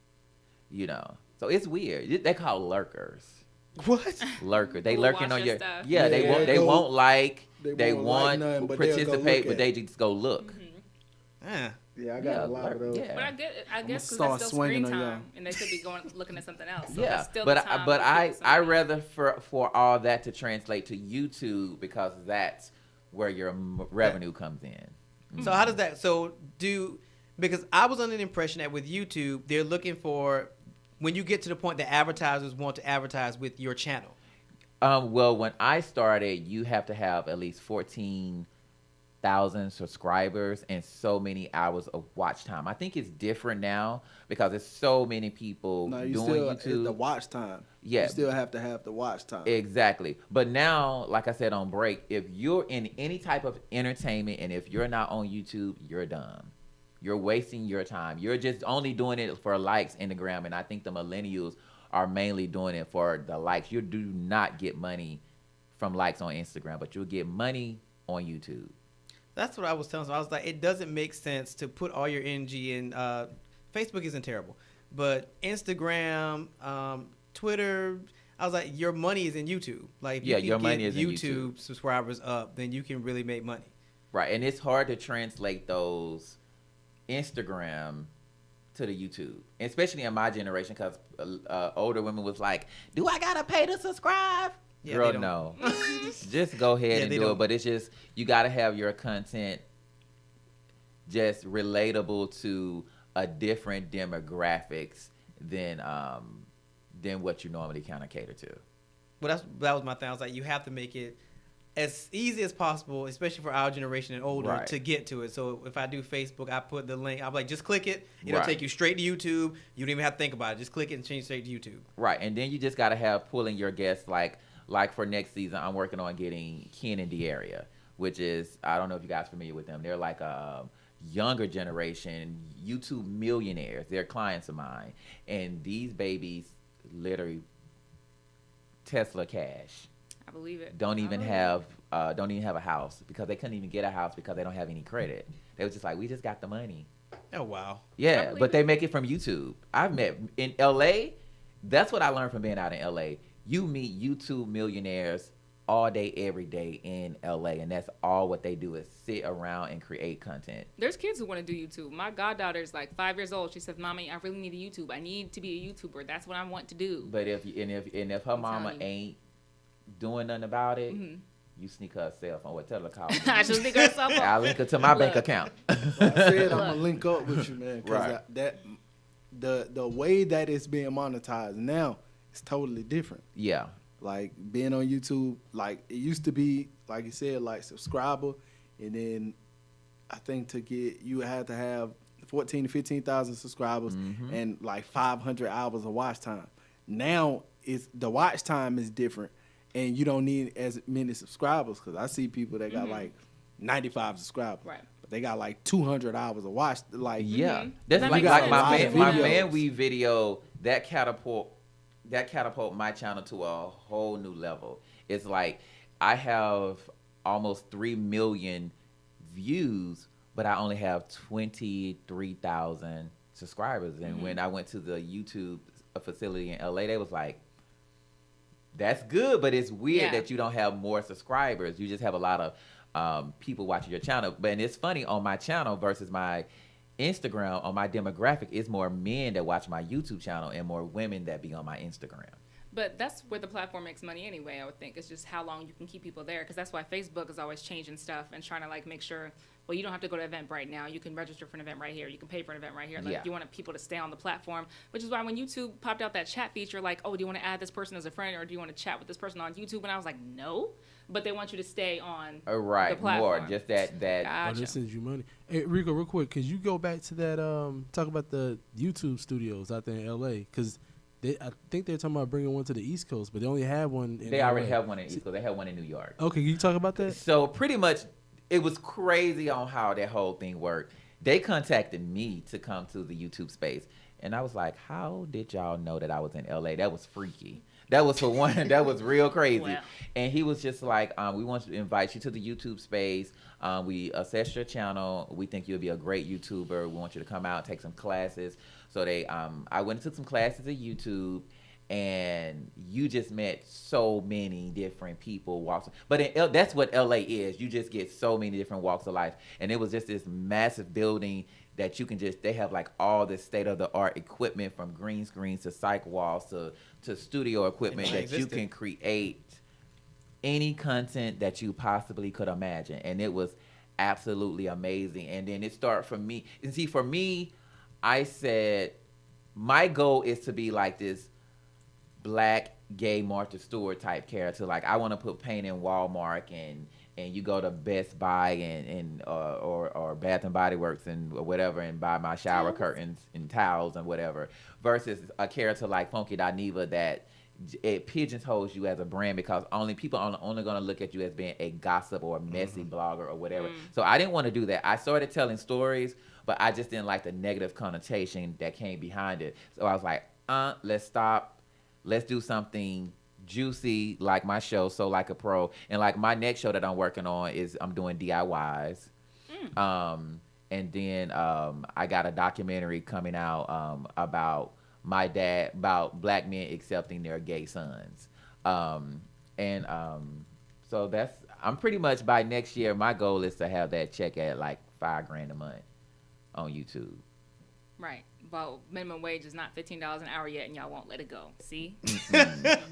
You know, so it's weird. They call lurkers. What? Lurker. They lurking on your stuff. Yeah, they won't like. They won't nothing, but participate, but they just go look. Yeah, I got a lot of those. Yeah. But I guess because start that's still swinging screen on time, and they could be looking at something else. So Yeah, that's still but the time I rather for all that to translate to YouTube because that's where your revenue comes in. So how does that? Because I was under the impression that with YouTube they're looking for when you get to the point that advertisers want to advertise with your channel. Well, when I started, you have to have at least 14,000 subscribers and so many hours of watch time. I think it's different now because there's so many people doing YouTube. The watch time. Yeah. You still have to have the watch time. Exactly. But now, like I said on break, if you're in any type of entertainment and if you're not on YouTube, you're dumb. You're wasting your time. You're just only doing it for likes in the gram. And I think the millennials are mainly doing it for the likes. You do not get money from likes on Instagram, but you'll get money on YouTube. That's what I was telling them. I was like, it doesn't make sense to put all your energy in. Facebook isn't terrible, but Instagram, Twitter. I was like, your money is in YouTube. Like, if you can your get money is in YouTube subscribers up, then you can really make money. Right, and it's hard to translate those Instagram to the YouTube, especially in my generation, because older women was like, "Do I gotta pay to subscribe?" Yeah, Girl, no. Just go ahead and do it. But it's just you gotta have your content just relatable to a different demographics than what you normally kind of cater to. Well, that was my thing. I was like, you have to make it as easy as possible, especially for our generation and older, to get to it. So if I do Facebook, I put the link. I'm like, just click it. It'll take you straight to YouTube. You don't even have to think about it. Just click it and change straight to YouTube. Right, and then you just got to have pulling your guests. Like for next season, I'm working on getting Ken and De'Aria, which is, I don't know if you guys are familiar with them. They're like a younger generation YouTube millionaires. They're clients of mine. And these babies literally Tesla cash. I believe it. Don't even have a house because they couldn't even get a house because they don't have any credit. They was just like, we just got the money. Oh wow. Yeah, but they make it from YouTube. I've met in LA. That's what I learned from being out in LA. You meet YouTube millionaires all day, every day in LA, and that's all what they do is sit around and create content. There's kids who want to do YouTube. My goddaughter's like 5 years old. She says, "Mommy, I really need a YouTube. I need to be a YouTuber. That's what I want to do." But if her mama ain't doing nothing about it, you sneak her cell phone. What? Tell her to call me. I just link her cell phone. I'll link her to my bank account. I said I'm gonna link up with you, man. Because the way that it's being monetized now is totally different. Yeah. Like being on YouTube, like it used to be, like you said, like subscriber, and then I think you had to have 14 to 15,000 subscribers and like 500 hours of watch time. Now the watch time is different, and you don't need as many subscribers because I see people that got like 95 subscribers, but they got like 200 hours of watch. Like that's like my Man Weave video that catapult my channel to a whole new level. It's like I have almost 3 million views, but I only have 23,000 subscribers. And when I went to the YouTube facility in LA, they was like, that's good, but it's weird that you don't have more subscribers. You just have a lot of people watching your channel. And it's funny, on my channel versus my Instagram, on my demographic, it's more men that watch my YouTube channel and more women that be on my Instagram. But that's where the platform makes money anyway, I would think. It's just how long you can keep people there. Because that's why Facebook is always changing stuff and trying to, like, make sure, well, you don't have to go to an event right now. You can register for an event right here. You can pay for an event right here. Like, Yeah. you want people to stay on the platform, which is why when YouTube popped out that chat feature, like, oh, do you want to add this person as a friend or do you want to chat with this person on YouTube? And I was like, no. But they want you to stay on Right, the platform. more just that. Oh, Gotcha. this sends you money. Hey, Rico, real quick, could you go back to that, talk about the YouTube studios out there in L.A.? Because I think they're talking about bringing one to the East Coast, but they only have one in They already LA. have one in East Coast. They have one in New York. Okay, can you talk about that? So pretty much, it was crazy on how that whole thing worked. They contacted me to come to the YouTube space, and I was like, "How did y'all know that I was in LA? That was freaky. That was for one. That was real crazy." Wow. And he was just like, "We want to invite you to the YouTube space. We assess your channel. We think you'll be a great YouTuber. We want you to come out and take some classes." So I went and took some classes at YouTube. And you just met so many different people, walks. But that's what LA is. You just get so many different walks of life. And it was just this massive building that you can they have like all this state-of-the-art equipment, from green screens to cyc walls to studio equipment that you can create any content that you possibly could imagine. And it was absolutely amazing. And then it started for me. And see, for me, I said, my goal is to be like this Black gay Martha Stewart type character. Like, I want to put paint in Walmart and you go to Best Buy and or Bath and Body Works and whatever and buy my shower curtains and towels and whatever, versus a character like Funky Dineva that it pigeonholes you as a brand, because people are only going to look at you as being a gossip or a messy blogger or whatever. So I didn't want to do that. I started telling stories, but I just didn't like the negative connotation that came behind it. So I was like, let's stop. Let's do something juicy like my show, So Like a Pro. And like my next show that I'm working on is I'm doing DIYs. And then I got a documentary coming out about my dad, about Black men accepting their gay sons. So I'm pretty much, by next year, my goal is to have that check at like $5,000 a month on YouTube. Right. Well, minimum wage is not $15 an hour yet, and y'all won't let it go. See?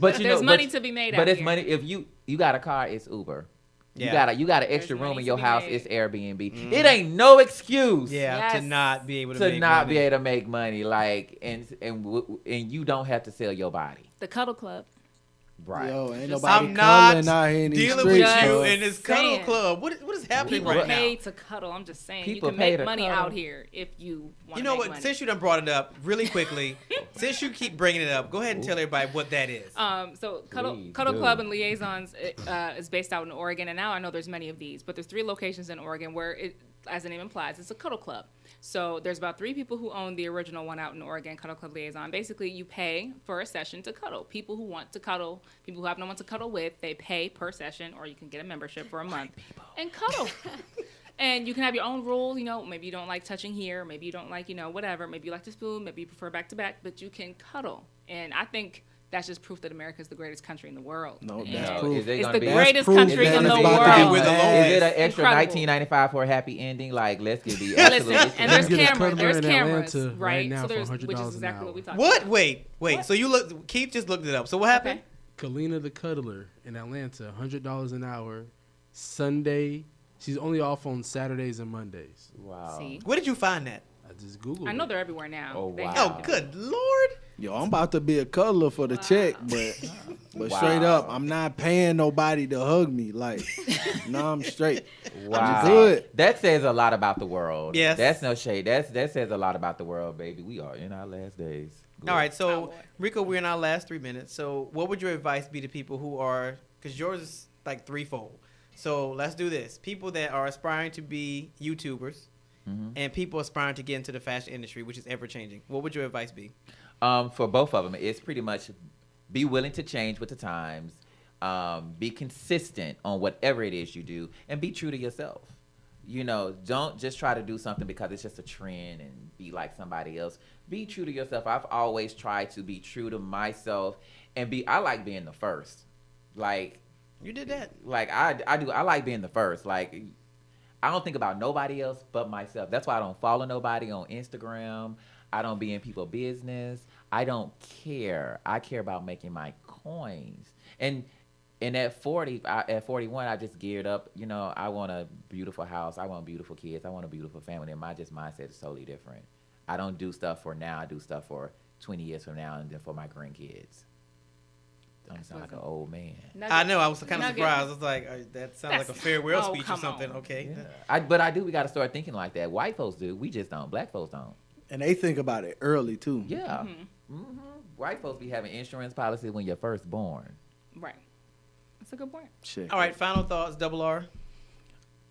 But there's money to be made out But it's here. money. If you got a car, it's Uber. Yeah. You got an extra There's room money in to your be house. made. It's Airbnb. It ain't no excuse. Yeah, to Yes. not be able to To make not money. be able to make money, like, and you don't have to sell your body, The Cuddle Club. right? Yo, ain't Just- nobody I'm not cuddling out here in these dealing with streets, you bro. in this cuddle Saying. club. What is happening People right now? pay to cuddle. I'm just saying. People you can pay make to money cuddle. out here if you want to You know make what? money. Since you done brought it up really quickly, since you keep bringing it up, go ahead and tell everybody what that is. So Cuddle Please Cuddle do. Club and Liaisons is based out in Oregon, and now I know there's many of these, but there's 3 locations in Oregon where, as the name implies, it's a cuddle club. So there's about 3 people who own the original one out in Oregon, Cuddle Club Liaison. Basically, you pay for a session to cuddle. People who want to cuddle, people who have no one to cuddle with, they pay per session, or you can get a membership for a month and cuddle. And you can have your own rules. Maybe you don't like touching here, maybe you don't like, whatever. Maybe you like to spoon, maybe you prefer back to back, but you can cuddle. And I think that's just proof that America is the greatest country in the world. No, And that's No, proof. is it it's gonna the be- greatest proof country that in it's the about to world. be With the Is lowest. it an extra Incredible. $19.95 for a happy ending? Like, let's get the Listen, absolute. and there's You can get a cameras. cuddler There's in cameras, Atlanta right? right now so for there's, $100 which is an exactly hour. what we talked What? about. Wait. What? So Keith just looked it up. So what happened? Okay. Kalina the Cuddler in Atlanta, $100 an hour. Sunday, she's only off on Saturdays and Mondays. Wow. See, Where did you find that? I just Googled I know it. they're everywhere now. Oh, They wow. have Oh, to. good Lord. Yo, I'm about to be a cuddler for the check, but Wow. straight up, I'm not paying nobody to hug me. Like, no, I'm straight. Wow. good. That says a lot about the world. Yes. That's no shade. That says a lot about the world, baby. We are in our last days. Good. All right, so Oh, boy. Rico, we're in our last 3 minutes. So what would your advice be to people who are, because yours is like threefold. So let's do this. People that are aspiring to be YouTubers and people aspiring to get into the fashion industry, which is ever changing. What would your advice be? For both of them, it's pretty much be willing to change with the times, be consistent on whatever it is you do, and be true to yourself. Don't just try to do something because it's just a trend and be like somebody else. Be true to yourself. I've always tried to be true to myself and I like being the first. Like, You did that. I do. I like being the first. Like, I don't think about nobody else but myself. That's why I don't follow nobody on Instagram. I don't be in people's business. I don't care. I care about making my coins. And at 41, I just geared up. You know, I want a beautiful house. I want beautiful kids. I want a beautiful family. And my mindset is totally different. I don't do stuff for now. I do stuff for 20 years from now and then for my grandkids. Don't sound like an old man. I know. I was kind of surprised. I was like, that sounds like a farewell speech or something. On. Okay. Yeah. But I do. We got to start thinking like that. White folks do. We just don't. Black folks don't. And they think about it early, too. Yeah. White folks be having insurance policy when you're first born. Right. That's a good point. Shit. All right. Final thoughts, Double R.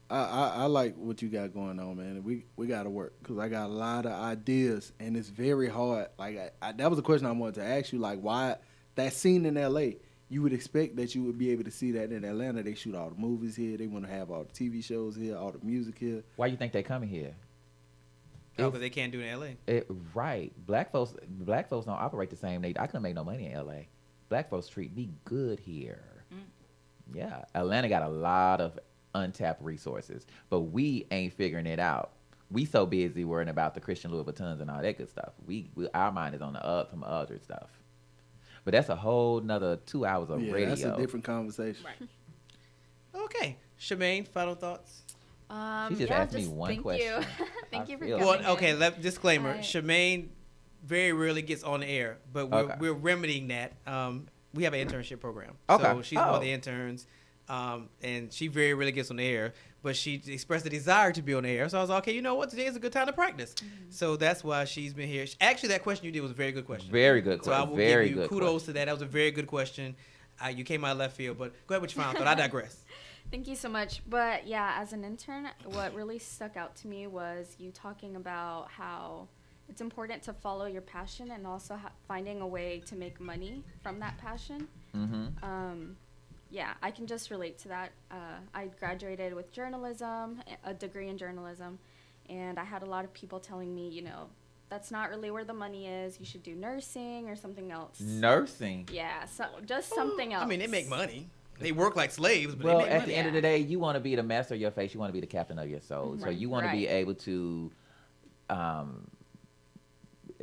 I like what you got going on, man. We got to work because I got a lot of ideas, and it's very hard. Like, that was a question I wanted to ask you. Like, why that scene in L.A., you would expect that you would be able to see that in Atlanta. They shoot all the movies here. They want to have all the TV shows here, all the music here. Why you think they coming here? Oh, because they can't do it in L.A. Right. Black folks don't operate the same. I couldn't make no money in L.A. Black folks treat me good here. Yeah. Atlanta got a lot of untapped resources, but we ain't figuring it out. We so busy worrying about the Christian Louis Vuittons and all that good stuff. Our mind is on some other stuff. But that's a whole nother 2 hours of radio. That's a different conversation. Right. Okay. Shemaine, final thoughts? She just asked me one question. Thank you for feel coming. Well, okay, in. disclaimer. Shemaine very rarely gets on the air, but we're remedying that. We have an internship program. Okay. So she's one of the interns, and she very rarely gets on the air, but she expressed a desire to be on the air. So I was like, okay, you know what? Today is a good time to practice. So that's why she's been here. Actually, that question you did was a very good question. Very good So question. I will Very give you good kudos question. to that. That was a very good question. You came out of left field, but go ahead with your final thought. I digress. Thank you so much. But yeah, as an intern, what really stuck out to me was you talking about how it's important to follow your passion and also finding a way to make money from that passion. Yeah, I can just relate to that. I graduated with journalism, a degree in journalism, and I had a lot of people telling me, you know, that's not really where the money is. You should do nursing or something else. Nursing? Yeah, just something else. I mean, they make money. They work like slaves, but well, they make at money. the end of the day, you want to be the master of your face. You want to be the captain of your soul. So you want to be able to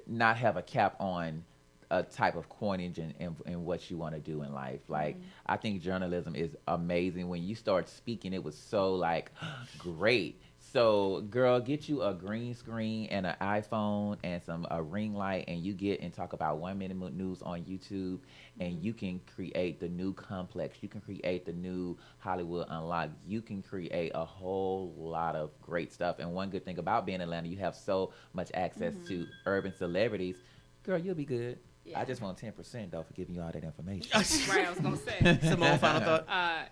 not have a cap on a type of coinage and what you want to do in life. Like, I think journalism is amazing. When you start speaking, it was so, like, great. So, girl, get you a green screen and an iPhone and a ring light, and you get and talk about 1 minute news on YouTube, and you can create the new Complex. You can create the new Hollywood Unlocked. You can create a whole lot of great stuff. And one good thing about being in Atlanta, you have so much access to urban celebrities. Girl, you'll be good. Yeah. I just want 10% though for giving you all that information. Right, I was gonna say. Simone, final thought.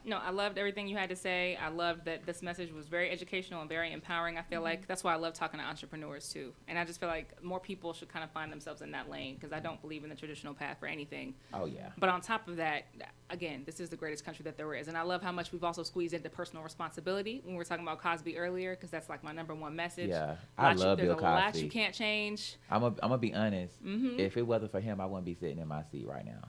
No, I loved everything you had to say. I loved that this message was very educational and very empowering. I feel like that's why I love talking to entrepreneurs too. And I just feel like more people should kind of find themselves in that lane because I don't believe in the traditional path for anything. Oh yeah. But on top of that, again, this is the greatest country that there is, and I love how much we've also squeezed into personal responsibility when we were talking about Cosby earlier because that's like my number one message. Yeah, I love Bill Cosby. There's a lot you can't change. I'm gonna be honest. If it wasn't for him, I wouldn't be sitting in my seat right now.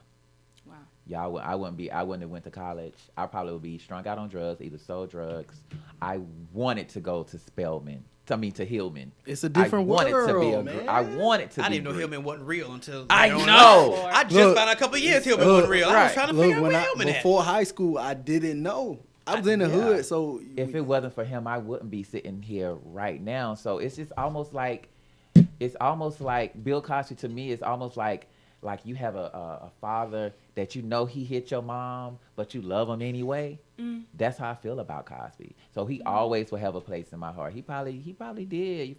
Wow. Yeah, I wouldn't have went to college. I probably would be strung out on drugs, either sold drugs. I wanted to go to Spelman. To Hillman. It's a different world, man. I wanted to. I didn't even know Hillman wasn't real until I know. I just found out a couple of years Hillman wasn't real. I was trying to figure out where Hillman at. Before high school, I didn't know. I was in the hood, so if it wasn't for him, I wouldn't be sitting here right now. So it's just almost like Bill Cosby to me is almost like you have a father that you know he hit your mom, but you love him anyway. That's how I feel about Cosby. So he always will have a place in my heart. He probably did.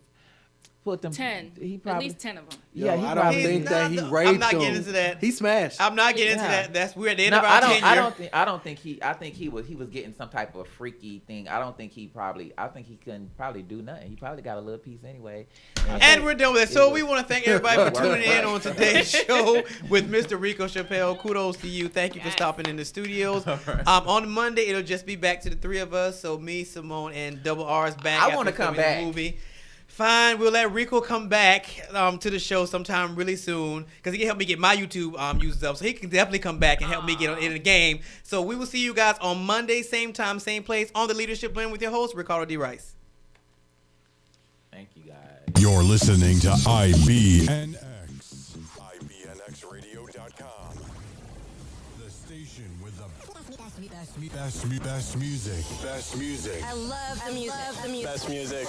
Put them 10. At least 10 of them. Yeah, I don't think that he raped I'm not them. getting into that. He smashed. I'm not getting into that. That's we're at the end of our tenure. I think he was getting some type of freaky thing. I think he couldn't probably do nothing. He probably got a little piece anyway. And we're done with it. So we want to thank everybody for tuning in on today's show with Mr. Reco Chapple. Kudos to you. Thank you for stopping in the studios. On Monday, it'll just be back to the three of us. So me, Simone, and Double R's back. I want to come back. Movie. Fine, we'll let Reco come back to the show sometime really soon because he can help me get my YouTube used up. So he can definitely come back and help me get in the game. So we will see you guys on Monday, same time, same place on the Leadership Blend with your host, Ricardo D. Rice. You're listening to IBNX. IBNXradio.com. The station with the best music. Best music. I love the music. Best music.